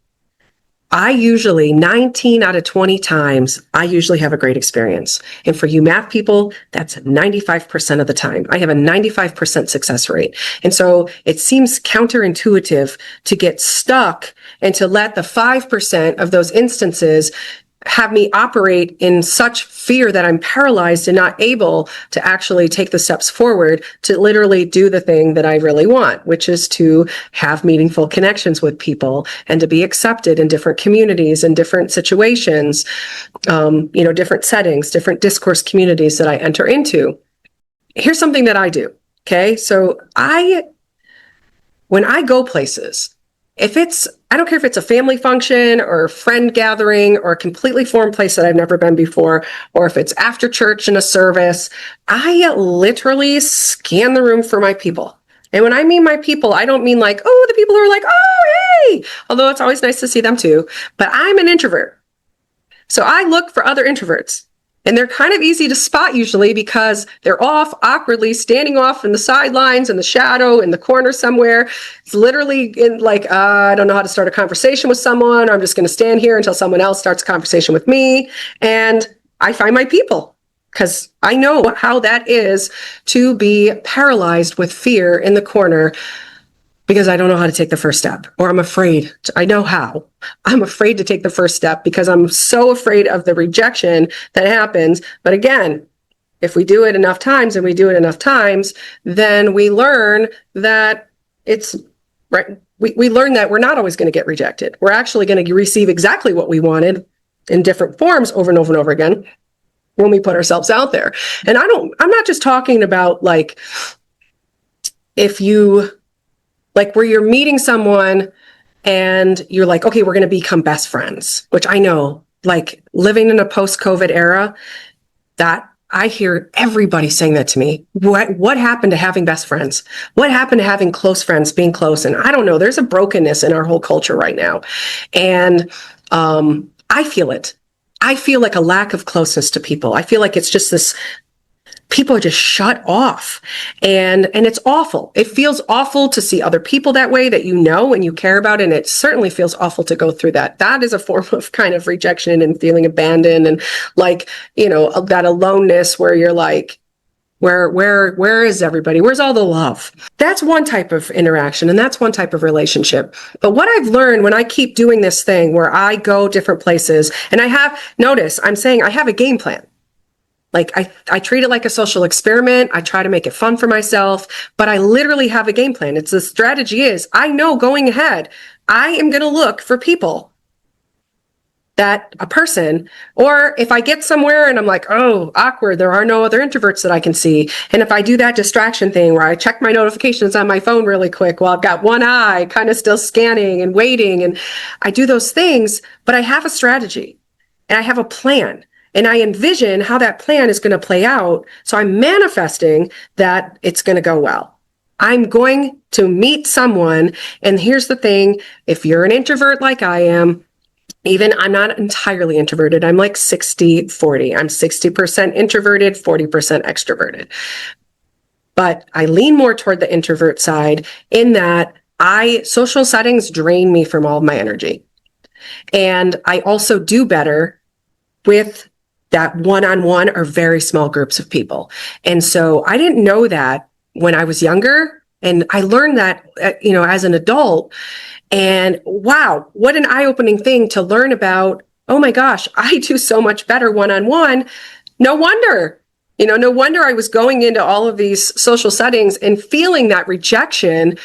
I usually, 19 out of 20 times, I usually have a great experience. And for you math people, that's 95% of the time. I have a 95% success rate. And so it seems counterintuitive to get stuck and to let the 5% of those instances have me operate in such fear that I'm paralyzed and not able to actually take the steps forward to literally do the thing that I really want, which is to have meaningful connections with people and to be accepted in different communities and different situations, different settings, different discourse communities that I enter into. Here's something that I do. Okay. So when I go places, I don't care if it's a family function or a friend gathering or a completely foreign place that I've never been before, or if it's after church in a service, I literally scan the room for my people. And when I mean my people, I don't mean like, oh, the people who are like, oh, hey, although it's always nice to see them too. But I'm an introvert. So I look for other introverts. And they're kind of easy to spot usually because they're off awkwardly, standing off in the sidelines, in the shadow, in the corner somewhere. It's literally in like, I don't know how to start a conversation with someone. Or I'm just going to stand here until someone else starts a conversation with me. And I find my people, because I know how that is to be paralyzed with fear in the corner, because I don't know how to take the first step, or I'm afraid. I know how. I'm afraid to take the first step because I'm so afraid of the rejection that happens. But again, if we do it enough times then we learn that it's right. We learn that we're not always going to get rejected. We're actually going to receive exactly what we wanted in different forms over and over and over again. when we put ourselves out there. And I'm not just talking about like, if you, like where you're meeting someone and you're like, okay, we're going to become best friends, which I know, like living in a post-COVID era, that I hear everybody saying that to me. What happened to having best friends? What happened to having close friends, being close? And I don't know, there's a brokenness in our whole culture right now. And I feel it. I feel like a lack of closeness to people. I feel like it's just this, people are just shut off, and it's awful. It feels awful to see other people that way, that you know and you care about, and it certainly feels awful to go through that. That is a form of kind of rejection and feeling abandoned, and like, you know, that aloneness where you're like, where is everybody? Where's all the love? That's one type of interaction, and that's one type of relationship. But what I've learned when I keep doing this thing where I go different places, and I'm saying I have a game plan. Like I treat it like a social experiment. I try to make it fun for myself, but I literally have a game plan. It's the strategy is, I know going ahead, I am going to look for people that a person, or if I get somewhere and I'm like, oh, awkward, there are no other introverts that I can see. And if I do that distraction thing where I check my notifications on my phone really quick while I've got one eye kind of still scanning and waiting, and I do those things, but I have a strategy and I have a plan. And I envision how that plan is going to play out. So I'm manifesting that it's going to go well. I'm going to meet someone. And here's the thing. If you're an introvert like I am, even I'm not entirely introverted. I'm like 60-40. I'm 60% introverted, 40% extroverted. But I lean more toward the introvert side in that social settings drain me from all of my energy. And I also do better with that one-on-one or very small groups of people. And so I didn't know that when I was younger. And I learned that, as an adult. And wow, what an eye-opening thing to learn about. Oh my gosh, I do so much better one-on-one. No wonder I was going into all of these social settings and feeling that rejection,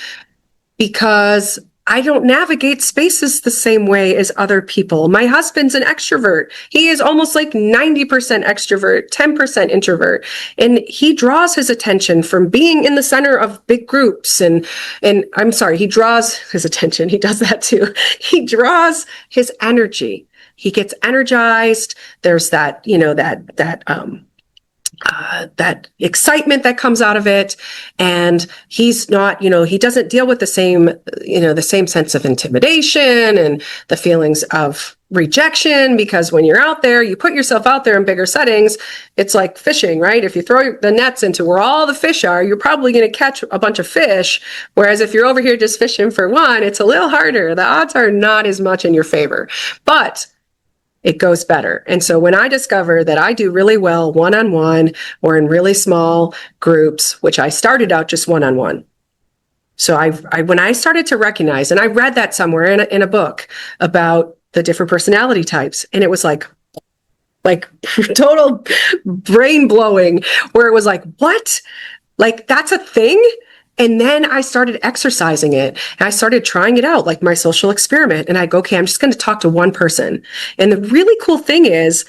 because I don't navigate spaces the same way as other people. My husband's an extrovert. He is almost like 90% extrovert, 10% introvert. And he draws his attention from being in the center of big groups. And I'm sorry, he draws his attention. He does that too. He draws his energy. He gets energized. There's that excitement that comes out of it. And he's not, he doesn't deal with the same sense of intimidation and the feelings of rejection, because when you're out there, you put yourself out there in bigger settings. It's like fishing, right? If you throw the nets into where all the fish are, you're probably going to catch a bunch of fish. Whereas if you're over here just fishing for one, it's a little harder. The odds are not as much in your favor, but it goes better. And so when I discover that I do really well one-on-one or in really small groups, which I started out just one-on-one. So when I started to recognize, and I read that somewhere in a book about the different personality types, and it was like total brain blowing, where it was like, what? Like, that's a thing? And then I started exercising it, and I started trying it out, like my social experiment. And I go, okay, I'm just going to talk to one person. And the really cool thing is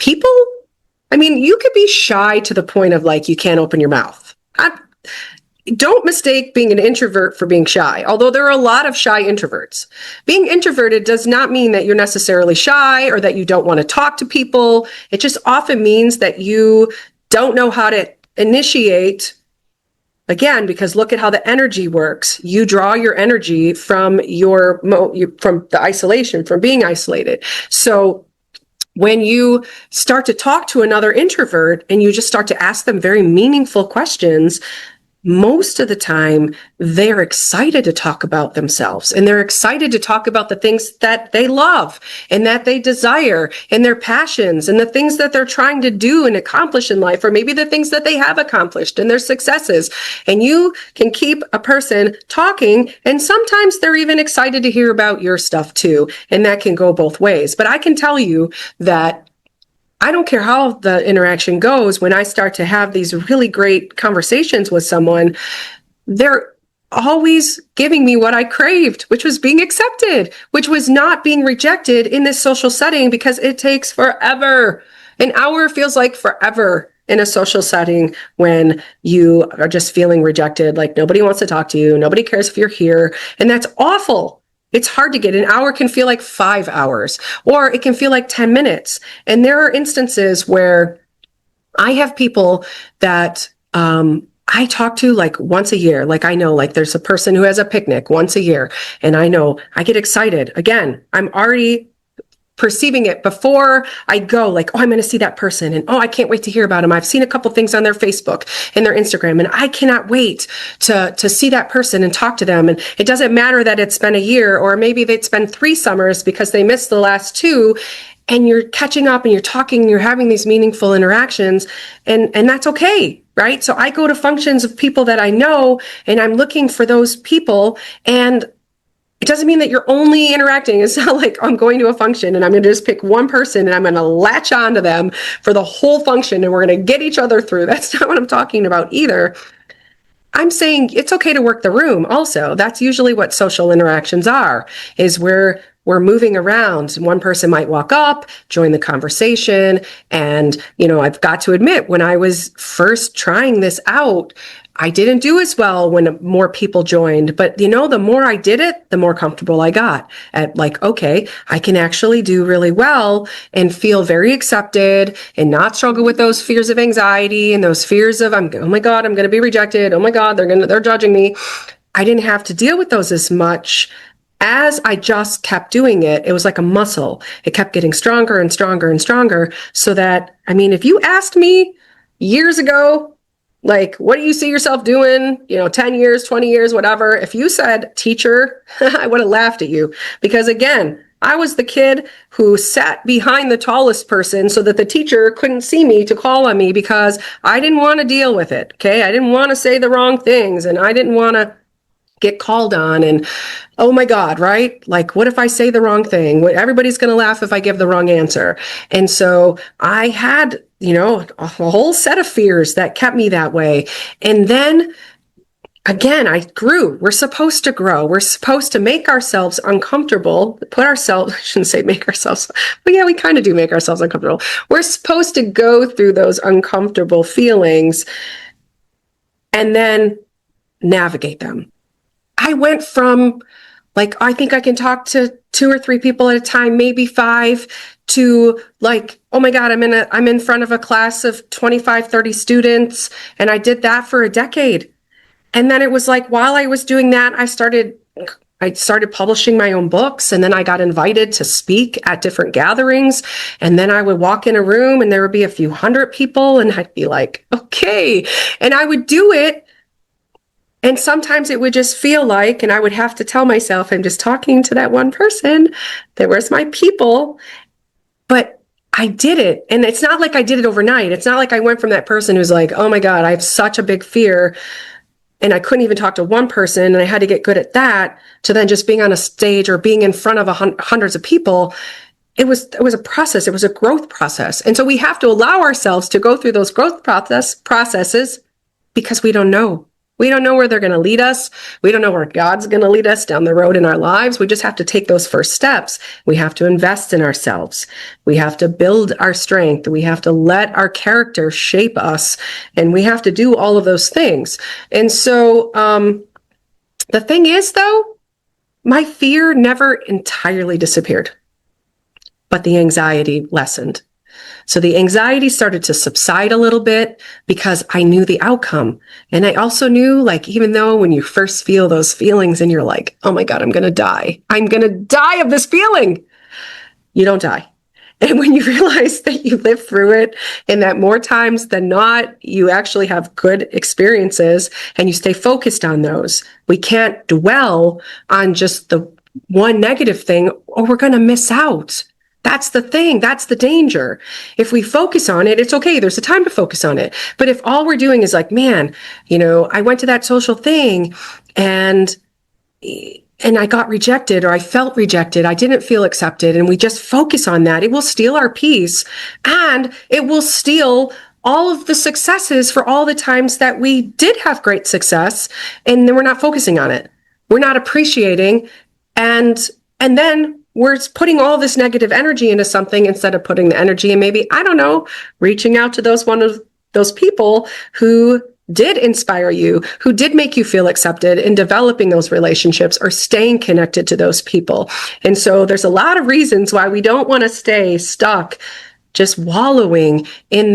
you could be shy to the point of like, you can't open your mouth. Don't mistake being an introvert for being shy, although there are a lot of shy introverts. Being introverted does not mean that you're necessarily shy or that you don't want to talk to people. It just often means that you don't know how to initiate. Again, because look at how the energy works. You draw your energy from from the isolation, from being isolated. So when you start to talk to another introvert and you just start to ask them very meaningful questions, most of the time they're excited to talk about themselves, and they're excited to talk about the things that they love and that they desire and their passions and the things that they're trying to do and accomplish in life, or maybe the things that they have accomplished and their successes. And you can keep a person talking, and sometimes they're even excited to hear about your stuff too. And that can go both ways. But I can tell you that I don't care how the interaction goes, when I start to have these really great conversations with someone, they're always giving me what I craved, which was being accepted, which was not being rejected in this social setting, because it takes forever. An hour feels like forever in a social setting when you are just feeling rejected, like nobody wants to talk to you, nobody cares if you're here, and that's awful. It's hard to get. An hour can feel like 5 hours, or it can feel like 10 minutes. And there are instances where I have people that I talk to like once a year. Like I know, like there's a person who has a picnic once a year, and I know I get excited. Again, I'm already perceiving it before I go, like, oh, I'm going to see that person, and oh, I can't wait to hear about them. I've seen a couple things on their Facebook and their Instagram, and I cannot wait to see that person and talk to them. And it doesn't matter that it's been a year, or maybe it's been 3 summers because they missed the last 2, and you're catching up and you're talking, and you're having these meaningful interactions, and that's okay. Right? So I go to functions of people that I know, and I'm looking for those people, and it doesn't mean that you're only interacting. It's not like I'm going to a function and I'm going to just pick one person and I'm going to latch onto them for the whole function and we're going to get each other through. That's not what I'm talking about either. I'm saying it's okay to work the room also. That's usually what social interactions are, is we're moving around. One person might walk up, join the conversation. And, I've got to admit, when I was first trying this out, I didn't do as well when more people joined. But, the more I did it, the more comfortable I got at like, okay, I can actually do really well and feel very accepted and not struggle with those fears of anxiety and those fears of, oh my God, I'm going to be rejected. Oh my God, they're judging me. I didn't have to deal with those as much. As I just kept doing it, it was like a muscle. It kept getting stronger and stronger and stronger, so that, if you asked me years ago, like, what do you see yourself doing, 10 years, 20 years, whatever, if you said teacher, I would have laughed at you. Because again, I was the kid who sat behind the tallest person so that the teacher couldn't see me to call on me, because I didn't want to deal with it. Okay. I didn't want to say the wrong things, and I didn't want to get called on, and oh my God, right? Like, what if I say the wrong thing? Everybody's going to laugh if I give the wrong answer. And so I had, a whole set of fears that kept me that way. And then again, I grew. We're supposed to grow. We're supposed to make ourselves uncomfortable, I shouldn't say make ourselves, but yeah, we kind of do make ourselves uncomfortable. We're supposed to go through those uncomfortable feelings and then navigate them. I went from, like, I think I can talk to 2 or 3 people at a time, maybe 5, to like, oh my God, I'm in front of a class of 25, 30 students. And I did that for a decade. And then it was like, while I was doing that, I started publishing my own books, and then I got invited to speak at different gatherings. And then I would walk in a room and there would be a few hundred people, and I'd be like, okay. And I would do it. And sometimes it would just feel like, and I would have to tell myself, I'm just talking to that one person. There was my people, but I did it. And it's not like I did it overnight. It's not like I went from that person who's like, oh my God, I have such a big fear, and I couldn't even talk to one person, and I had to get good at that, to then just being on a stage or being in front of hundreds of people. It was a process. It was a growth process. And so we have to allow ourselves to go through those growth processes, because we don't know. We don't know where they're going to lead us. We don't know where God's going to lead us down the road in our lives. We just have to take those first steps. We have to invest in ourselves. We have to build our strength. We have to let our character shape us. And we have to do all of those things. And so the thing is, though, my fear never entirely disappeared, but the anxiety lessened. So the anxiety started to subside a little bit because I knew the outcome. And I also knew, like, even though when you first feel those feelings and you're like, oh my God, I'm going to die. I'm going to die of this feeling. You don't die. And when you realize that you live through it, and that more times than not, you actually have good experiences and you stay focused on those. We can't dwell on just the one negative thing, or we're going to miss out. That's the thing. That's the danger. If we focus on it, it's okay. There's a time to focus on it. But if all we're doing is like, man, I went to that social thing and I got rejected, or I felt rejected, I didn't feel accepted, and we just focus on that, it will steal our peace, and it will steal all of the successes for all the times that we did have great success, and then we're not focusing on it. We're not appreciating, and then we're putting all this negative energy into something instead of putting the energy in maybe, I don't know, reaching out to those people who did inspire you, who did make you feel accepted, in developing those relationships or staying connected to those people. And so there's a lot of reasons why we don't want to stay stuck just wallowing in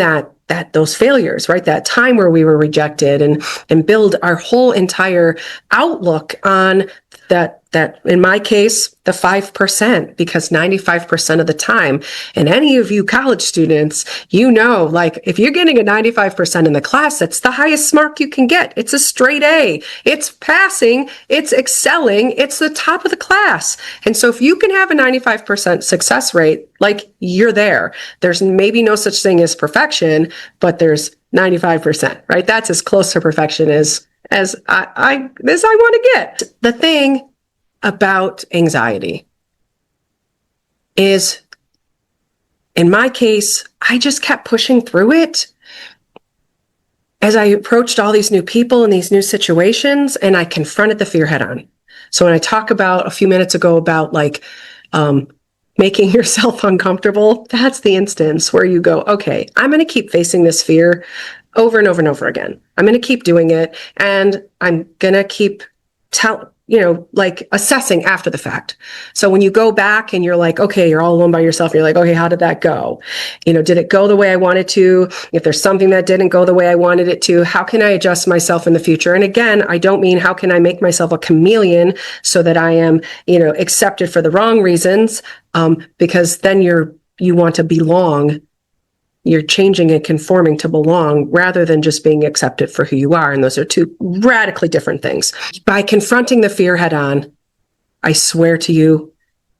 those failures, right? That time where we were rejected, and build our whole entire outlook on that in my case, the 5%, because 95% of the time, and any of you college students, like if you're getting a 95% in the class, that's the highest mark you can get. It's a straight A. It's passing. It's excelling. It's the top of the class. And so if you can have a 95% success rate, like, you're there. There's maybe no such thing as perfection, but there's 95%, right? That's as close to perfection as I want to get. The thing about anxiety is, in my case, I just kept pushing through it as I approached all these new people and these new situations, and I confronted the fear head on. So when I talk about a few minutes ago about making yourself uncomfortable, that's the instance where you go, okay, I'm going to keep facing this fear over and over and over again. I'm going to keep doing it, and I'm going to keep assessing after the fact. So when you go back and you're like, okay, you're all alone by yourself, and you're like, okay, how did that go? Did it go the way I wanted to? If there's something that didn't go the way I wanted it to, how can I adjust myself in the future? And again, I don't mean how can I make myself a chameleon so that I am, accepted for the wrong reasons, because then you want to belong. You're changing and conforming to belong rather than just being accepted for who you are. And those are two radically different things. By confronting the fear head on, I swear to you,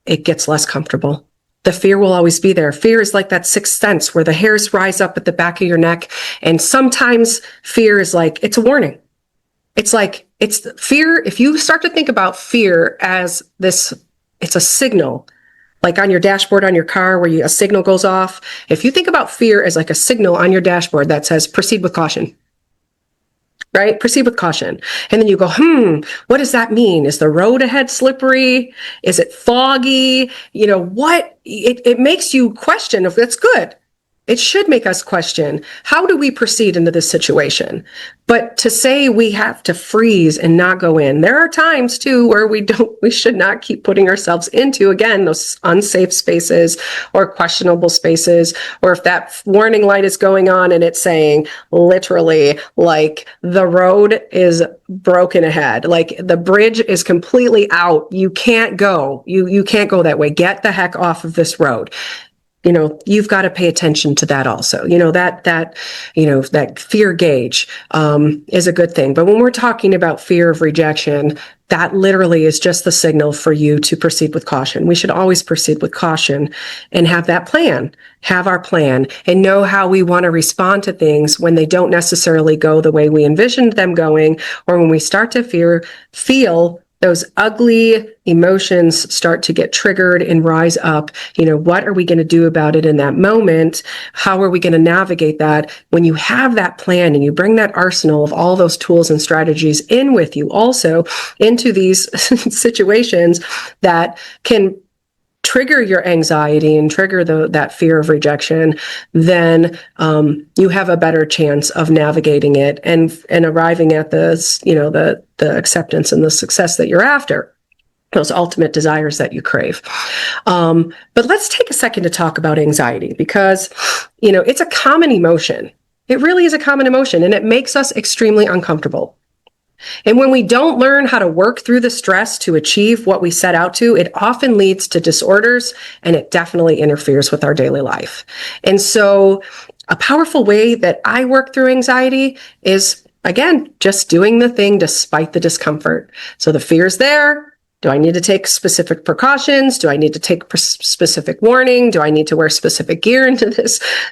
it gets less comfortable. The fear will always be there. Fear is like that sixth sense where the hairs rise up at the back of your neck. And sometimes fear is like, it's a warning. It's fear. If you start to think about fear as this, it's a signal. Like on your dashboard on your car where a signal goes off. If you think about fear as like a signal on your dashboard that says, proceed with caution, right? Proceed with caution. And then you go, what does that mean? Is the road ahead slippery? Is it foggy? What? It makes you question if that's good. It should make us question, how do we proceed into this situation? But to say we have to freeze and not go in, there are times too where we should not keep putting ourselves into, again, those unsafe spaces or questionable spaces, or if that warning light is going on and it's saying literally like the road is broken ahead, like the bridge is completely out. You can't go, you can't go that way. Get the heck off of this road. You've got to pay attention to that also. That fear gauge is a good thing. But when we're talking about fear of rejection, that literally is just the signal for you to proceed with caution. We should always proceed with caution and have that plan, have our plan, and know how we want to respond to things when they don't necessarily go the way we envisioned them going, or when we start to feel those ugly emotions start to get triggered and rise up. What are we going to do about it in that moment? How are we going to navigate that? When you have that plan and you bring that arsenal of all those tools and strategies in with you also into these situations that can trigger your anxiety and trigger that fear of rejection, then you have a better chance of navigating it and arriving at the acceptance and the success that you're after, those ultimate desires that you crave. But let's take a second to talk about anxiety, because it's a common emotion. It really is a common emotion, and it makes us extremely uncomfortable. And when we don't learn how to work through the stress to achieve what we set out to, it often leads to disorders, and it definitely interferes with our daily life. And so a powerful way that I work through anxiety is, again, just doing the thing despite the discomfort. So the fear is there. Do I need to take specific precautions? Do I need to take specific warning? Do I need to wear specific gear into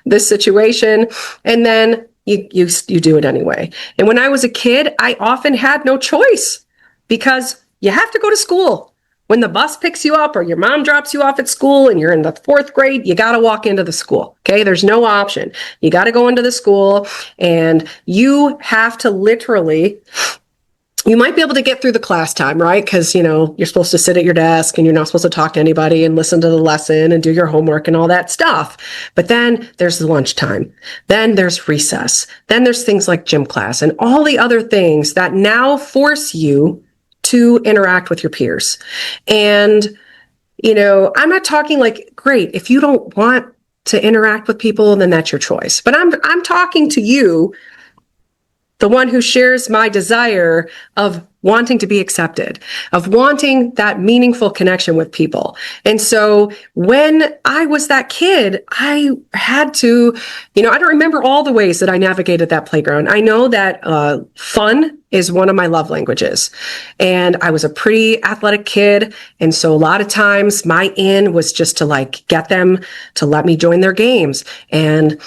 this situation? And then you do it anyway. And when I was a kid, I often had no choice, because you have to go to school. When the bus picks you up or your mom drops you off at school and you're in the 4th grade, you got to walk into the school. Okay. There's no option. You got to go into the school, and you have to literally you might be able to get through the class time, right? Because, you're supposed to sit at your desk and you're not supposed to talk to anybody and listen to the lesson and do your homework and all that stuff. But then there's the lunchtime. Then there's recess. Then there's things like gym class and all the other things that now force you to interact with your peers. And, I'm not talking like, great, if you don't want to interact with people, then that's your choice. But I'm talking to you, the one who shares my desire of wanting to be accepted, of wanting that meaningful connection with people. And so when I was that kid, I had to, I don't remember all the ways that I navigated that playground. I know that fun is one of my love languages. And I was a pretty athletic kid. And so a lot of times my in was just to get them to let me join their games. And,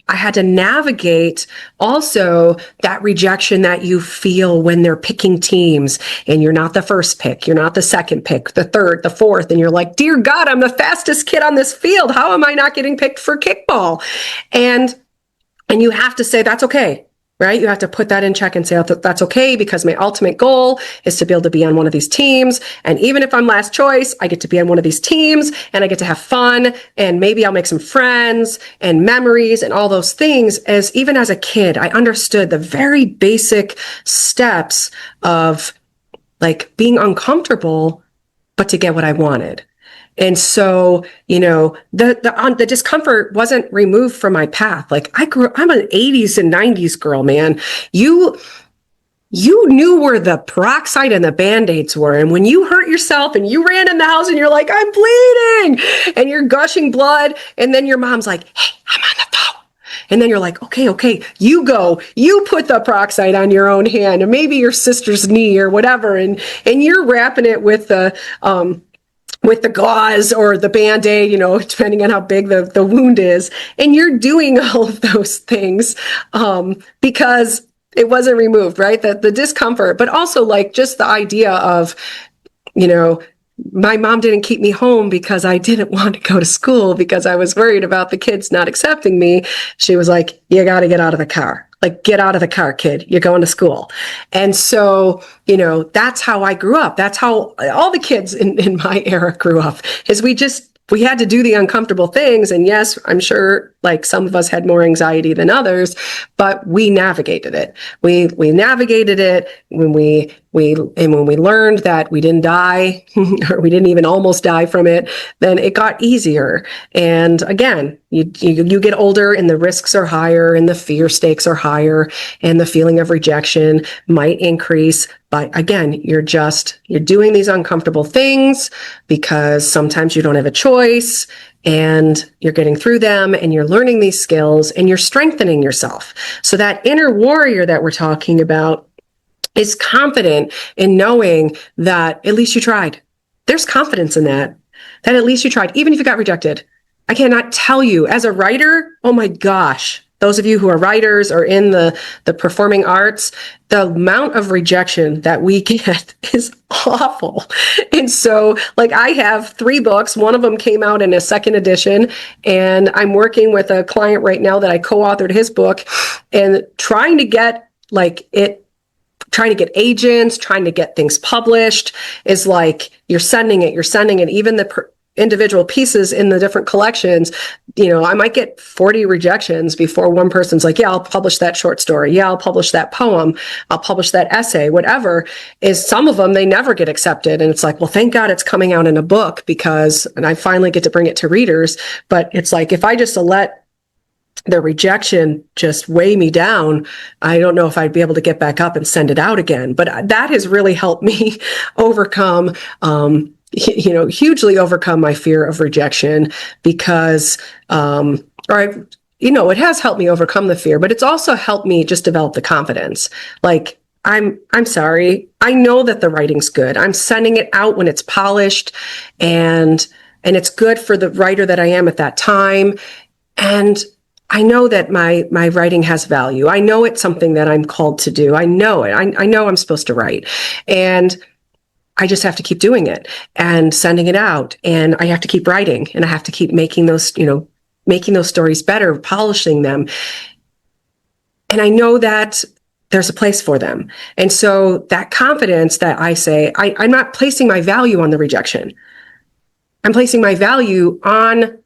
I had to navigate also that rejection that you feel when they're picking teams and you're not the first pick, you're not the second pick, the third, the fourth, and you're like, dear God, I'm the fastest kid on this field. How am I not getting picked for kickball? And you have to say, that's okay. Right? You have to put that in check and say, that's okay, because my ultimate goal is to be able to be on one of these teams. And even if I'm last choice, I get to be on one of these teams and I get to have fun, and maybe I'll make some friends and memories and all those things. Even as a kid, I understood the very basic steps of being uncomfortable, but to get what I wanted. And so, the discomfort wasn't removed from my path. I'm an 80s and 90s girl, man. You knew where the peroxide and the Band-Aids were. And when you hurt yourself and you ran in the house and you're like, I'm bleeding, and you're gushing blood. And then your mom's like, hey, I'm on the phone. And then you're like, okay, you go, you put the peroxide on your own hand, and maybe your sister's knee or whatever. And you're wrapping it with the gauze or the Band-Aid, depending on how big the wound is. And you're doing all of those things because it wasn't removed, right? The discomfort, but also just the idea of, my mom didn't keep me home because I didn't want to go to school because I was worried about the kids not accepting me. She was like, you got to get out of the car. Get out of the car, kid. You're going to school. And so, that's how I grew up. That's how all the kids in my era grew up, is we had to do the uncomfortable things. And yes, I'm sure some of us had more anxiety than others, but we navigated it. We navigated it when we learned that we didn't die or we didn't even almost die from it, then it got easier. And again, you get older and the risks are higher and the fear stakes are higher and the feeling of rejection might increase. But again, you're doing these uncomfortable things because sometimes you don't have a choice, and you're getting through them and you're learning these skills and you're strengthening yourself. So that inner warrior that we're talking about is confident in knowing that at least you tried. There's confidence in that at least you tried, even if you got rejected. I cannot tell you, as a writer, oh my gosh, those of you who are writers or in the performing arts, the amount of rejection that we get is awful. And so I have 3 books. One of them came out in a second edition, and I'm working with a client right now that I co-authored his book, and trying to get agents, trying to get things published is you're sending it. Even the individual pieces in the different collections, I might get 40 rejections before one person's like, yeah, I'll publish that short story. Yeah, I'll publish that poem. I'll publish that essay, whatever. Is some of them, they never get accepted. And it's well, thank God it's coming out in a book, and I finally get to bring it to readers. But it's if I just let the rejection just weigh me down, I don't know if I'd be able to get back up and send it out again. But that has really helped me overcome, hugely overcome my fear of rejection, because, it has helped me overcome the fear, but it's also helped me just develop the confidence. I'm sorry. I know that the writing's good. I'm sending it out when it's polished, and it's good for the writer that I am at that time. And I know that my writing has value. I know it's something that I'm called to do. I know it. I know I'm supposed to write, and I just have to keep doing it and sending it out. And I have to keep writing, and I have to keep making those stories better, polishing them. And I know that there's a place for them. And so that confidence that I say, I'm not placing my value on the rejection. I'm placing my value on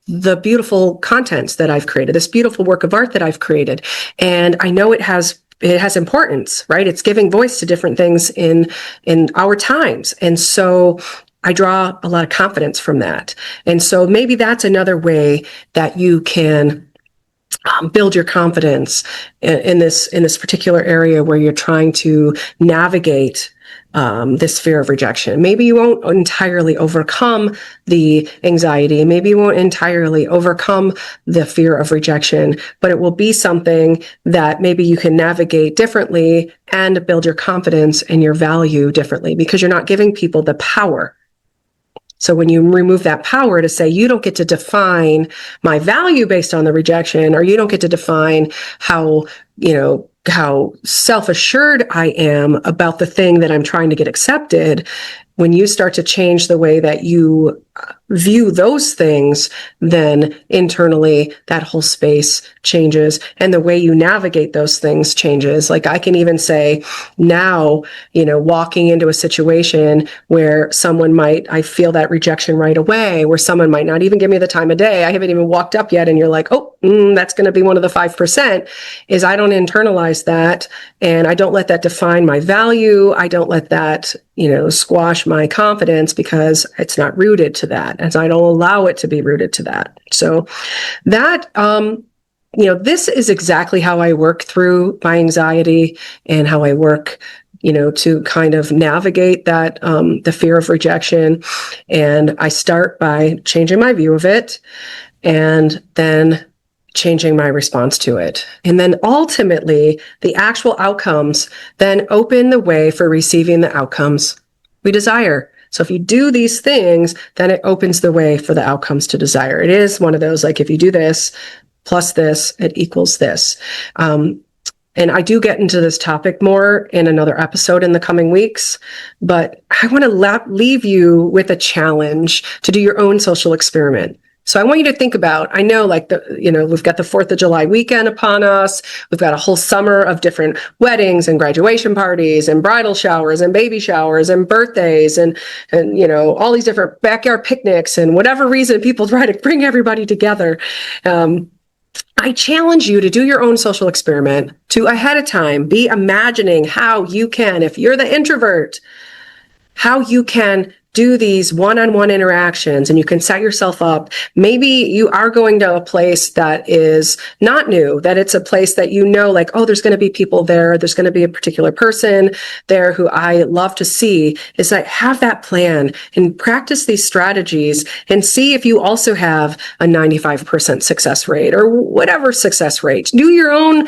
the beautiful contents that I've created, this beautiful work of art that I've created. And I know it has importance, right? It's giving voice to different things in our times. And so I draw a lot of confidence from that. And so maybe that's another way that you can build your confidence in this particular area where you're trying to navigate this fear of rejection. Maybe you won't entirely overcome the anxiety. Maybe you won't entirely overcome the fear of rejection, but it will be something that maybe you can navigate differently and build your confidence and your value differently, because you're not giving people the power. So when you remove that power to say, you don't get to define my value based on the rejection, or you don't get to define how self-assured I am about the thing that I'm trying to get accepted, when you start to change the way that you view those things, then internally that whole space changes and the way you navigate those things changes. Like I can even say now, walking into a situation where I feel that rejection right away, where someone might not even give me the time of day. I haven't even walked up yet. And you're like, that's going to be one of the 5%, is I don't internalize that. And I don't let that define my value. I don't let that, squash my confidence, because it's not rooted to that. And so I don't allow it to be rooted to that. So that, this is exactly how I work through my anxiety and how I work, to kind of navigate that, the fear of rejection. And I start by changing my view of it and then changing my response to it. And then ultimately, the actual outcomes then open the way for receiving the outcomes we desire. So if you do these things, then it opens the way for the outcomes to desire. It is one of those, like, if you do this plus this, it equals this. And I do get into this topic more in another episode in the coming weeks, but I want to leave you with a challenge to do your own social experiment. So I want you to think about, I know we've got the 4th of July weekend upon us. We've got a whole summer of different weddings and graduation parties and bridal showers and baby showers and birthdays and all these different backyard picnics and whatever reason people try to bring everybody together. I challenge you to do your own social experiment, to ahead of time be imagining how you can, if you're the introvert, how you can do these one-on-one interactions, and you can set yourself up. Maybe you are going to a place that is not new, that it's a place that like, there's going to be people there. There's going to be a particular person there who I love to see. Is that have that plan and practice these strategies and see if you also have a 95% success rate or whatever success rate. Do your own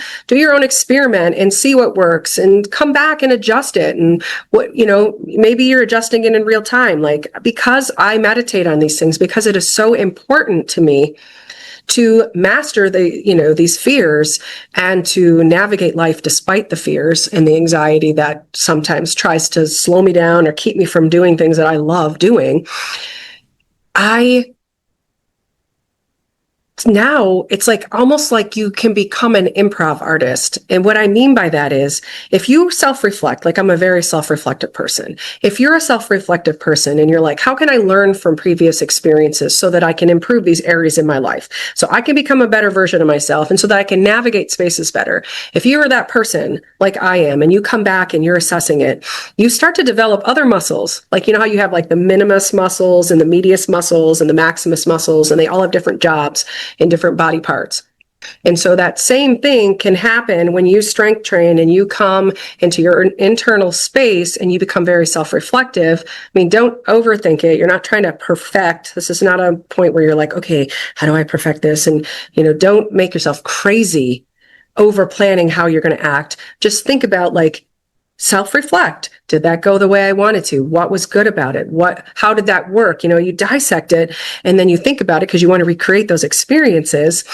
experiment and see what works, and come back and adjust it. And maybe you're adjusting it in real time. Like, because I meditate on these things, because it is so important to me to master these fears and to navigate life despite the fears and the anxiety that sometimes tries to slow me down or keep me from doing things that I love doing. Now it's almost like you can become an improv artist. And what I mean by that is, if you self-reflect, like I'm a very self-reflective person. If you're a self-reflective person and you're like, how can I learn from previous experiences so that I can improve these areas in my life, so I can become a better version of myself and so that I can navigate spaces better. If you are that person like I am, and you come back and you're assessing it, you start to develop other muscles. Like, how you have the minimus muscles and the medius muscles and the maximus muscles, and they all have different jobs in different body parts. And so that same thing can happen when you strength train and you come into your internal space and you become very self-reflective. I mean, don't overthink it. You're not trying to perfect. This is not a point where you're like, okay, how do I perfect this? And, don't make yourself crazy over planning how you're going to act. Just think about self-reflect. Did that go the way I wanted to? What was good about it? How did that work? You dissect it, and then you think about it because you want to recreate those experiences.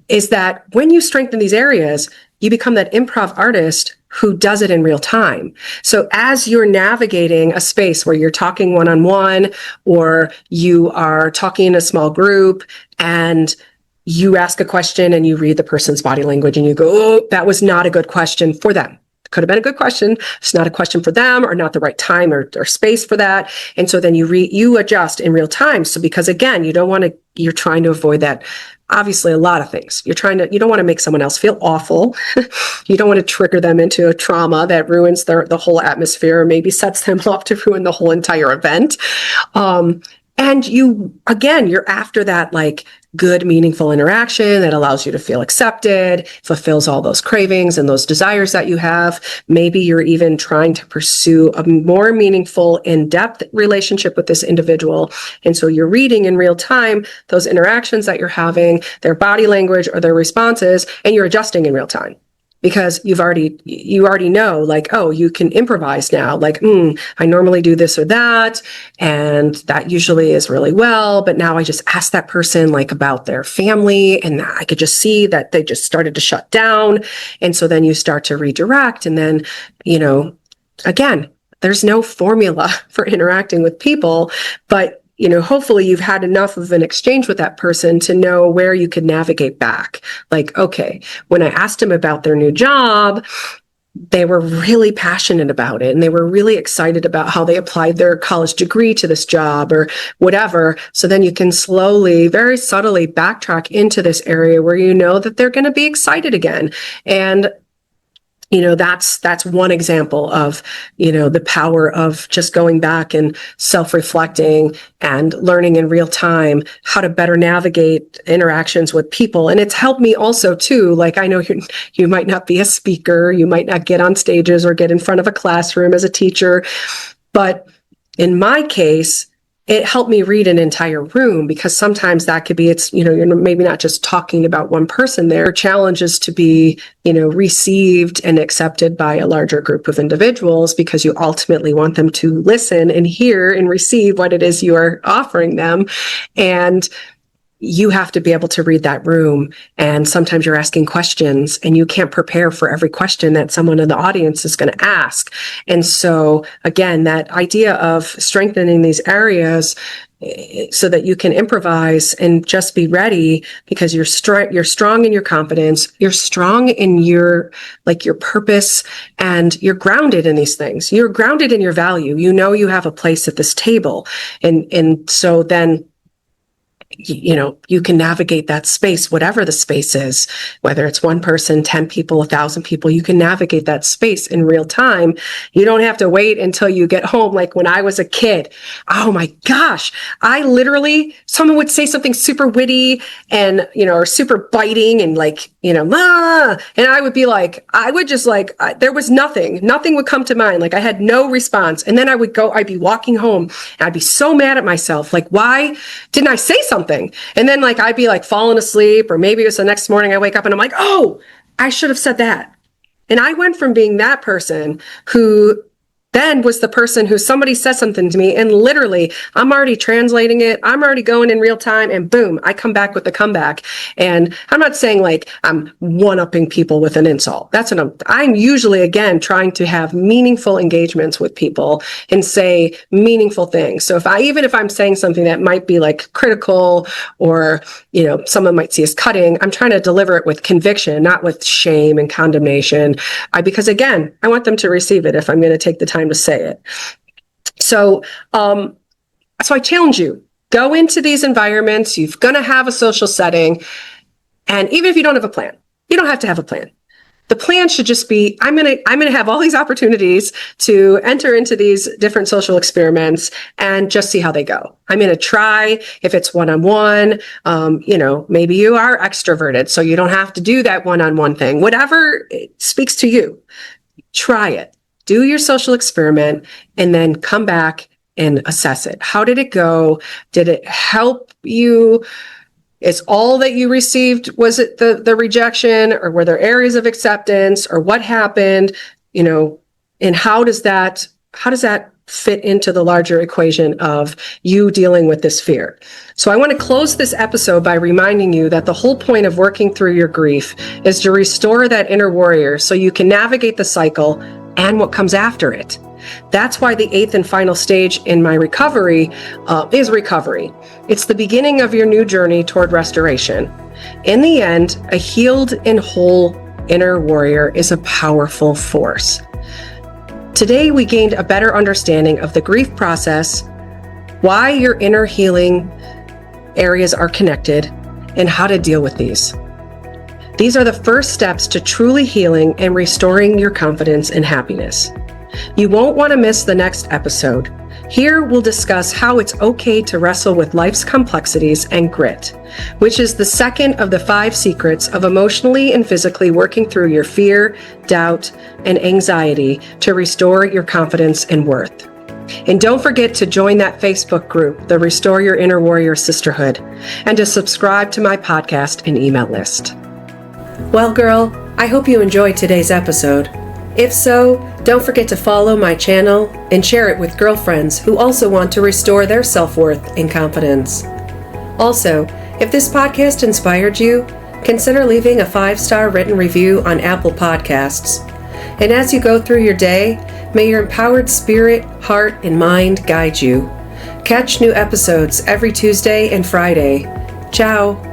Is that when you strengthen these areas, you become that improv artist who does it in real time. So as you're navigating a space where you're talking one-on-one, or you are talking in a small group, and you ask a question and you read the person's body language and you go, oh, that was not a good question for them. Could have been a good question. It's not a question for them, or not the right time or space for that. And so then you adjust in real time. So because again, you're trying to avoid that. Obviously, a lot of things. You don't want to make someone else feel awful. You don't want to trigger them into a trauma that ruins the whole atmosphere, or maybe sets them up to ruin the whole entire event. And you're after that like good, meaningful interaction that allows you to feel accepted, fulfills all those cravings and those desires that you have. Maybe you're even trying to pursue a more meaningful, in-depth relationship with this individual. And so you're reading in real time those interactions that you're having, their body language or their responses, and you're adjusting in real time. Because you already know, like, oh, you can improvise now. Like, I normally do this or that, and that usually is really well. But now I just ask that person like about their family, and I could just see that they just started to shut down. And so then you start to redirect, and then, again, there's no formula for interacting with people, but hopefully you've had enough of an exchange with that person to know where you could navigate back. Like, okay, when I asked them about their new job, they were really passionate about it, and they were really excited about how they applied their college degree to this job or whatever. So then you can slowly, very subtly backtrack into this area where you know that they're going to be excited again. And that's one example of, the power of just going back and self-reflecting and learning in real time how to better navigate interactions with people. And it's helped me also too. Like, I know you might not be a speaker, you might not get on stages or get in front of a classroom as a teacher, but in my case, it helped me read an entire room, because sometimes that could be, you're maybe not just talking about one person there. Challenge is to be, received and accepted by a larger group of individuals, because you ultimately want them to listen and hear and receive what it is you are offering them. And you have to be able to read that room. And sometimes you're asking questions and you can't prepare for every question that someone in the audience is going to ask. And so again, that idea of strengthening these areas so that you can improvise and just be ready, because you're strong in your confidence, you're strong in your purpose, and you're grounded in these things. You're grounded in your value. You have a place at this table. And so then you can navigate that space, whatever the space is, whether it's one person, 10 people, 1,000 people, you can navigate that space in real time. You don't have to wait until you get home. Like when I was a kid, oh my gosh, someone would say something super witty and, or super biting and and I would be like, there was nothing would come to mind. Like I had no response. And then I'd be walking home and I'd be so mad at myself. Like, why didn't I say something? And then I'd be falling asleep, or maybe it's the next morning I wake up and I'm like, oh, I should have said that. And I went from being that person who then was the person who somebody said something to me, and literally I'm already translating it. I'm already going in real time, and boom, I come back with the comeback. And I'm not saying I'm one-upping people with an insult. That's what I'm usually, again, trying to have meaningful engagements with people and say meaningful things. So even if I'm saying something that might be critical, or, someone might see as cutting, I'm trying to deliver it with conviction, not with shame and condemnation. Because again, I want them to receive it if I'm going to take the time to say it. So I challenge you, go into these environments. You're going to have a social setting. And even if you don't have a plan, you don't have to have a plan. The plan should just be, I'm going to have all these opportunities to enter into these different social experiments and just see how they go. I'm going to try. If it's one-on-one, maybe you are extroverted, so you don't have to do that one-on-one thing. Whatever speaks to you, try it. Do your social experiment and then come back and assess it. How did it go? Did it help you? Is all that you received, was it the rejection, or were there areas of acceptance, or what happened? And how does that fit into the larger equation of you dealing with this fear? So I want to close this episode by reminding you that the whole point of working through your grief is to restore that inner warrior so you can navigate the cycle and what comes after it. That's why the 8th and final stage in my recovery is recovery. It's the beginning of your new journey toward restoration. In the end, a healed and whole inner warrior is a powerful force. Today, we gained a better understanding of the grief process, why your inner healing areas are connected, and how to deal with these. These are the first steps to truly healing and restoring your confidence and happiness. You won't want to miss the next episode. Here we'll discuss how it's okay to wrestle with life's complexities and grit, which is the second of the 5 secrets of emotionally and physically working through your fear, doubt, and anxiety to restore your confidence and worth. And don't forget to join that Facebook group, the Restore Your Inner Warrior Sisterhood, and to subscribe to my podcast and email list. Well, girl, I hope you enjoyed today's episode. If so, don't forget to follow my channel and share it with girlfriends who also want to restore their self-worth and confidence. Also, if this podcast inspired you, consider leaving a 5-star written review on Apple Podcasts. And as you go through your day, may your empowered spirit, heart, and mind guide you. Catch new episodes every Tuesday and Friday. Ciao.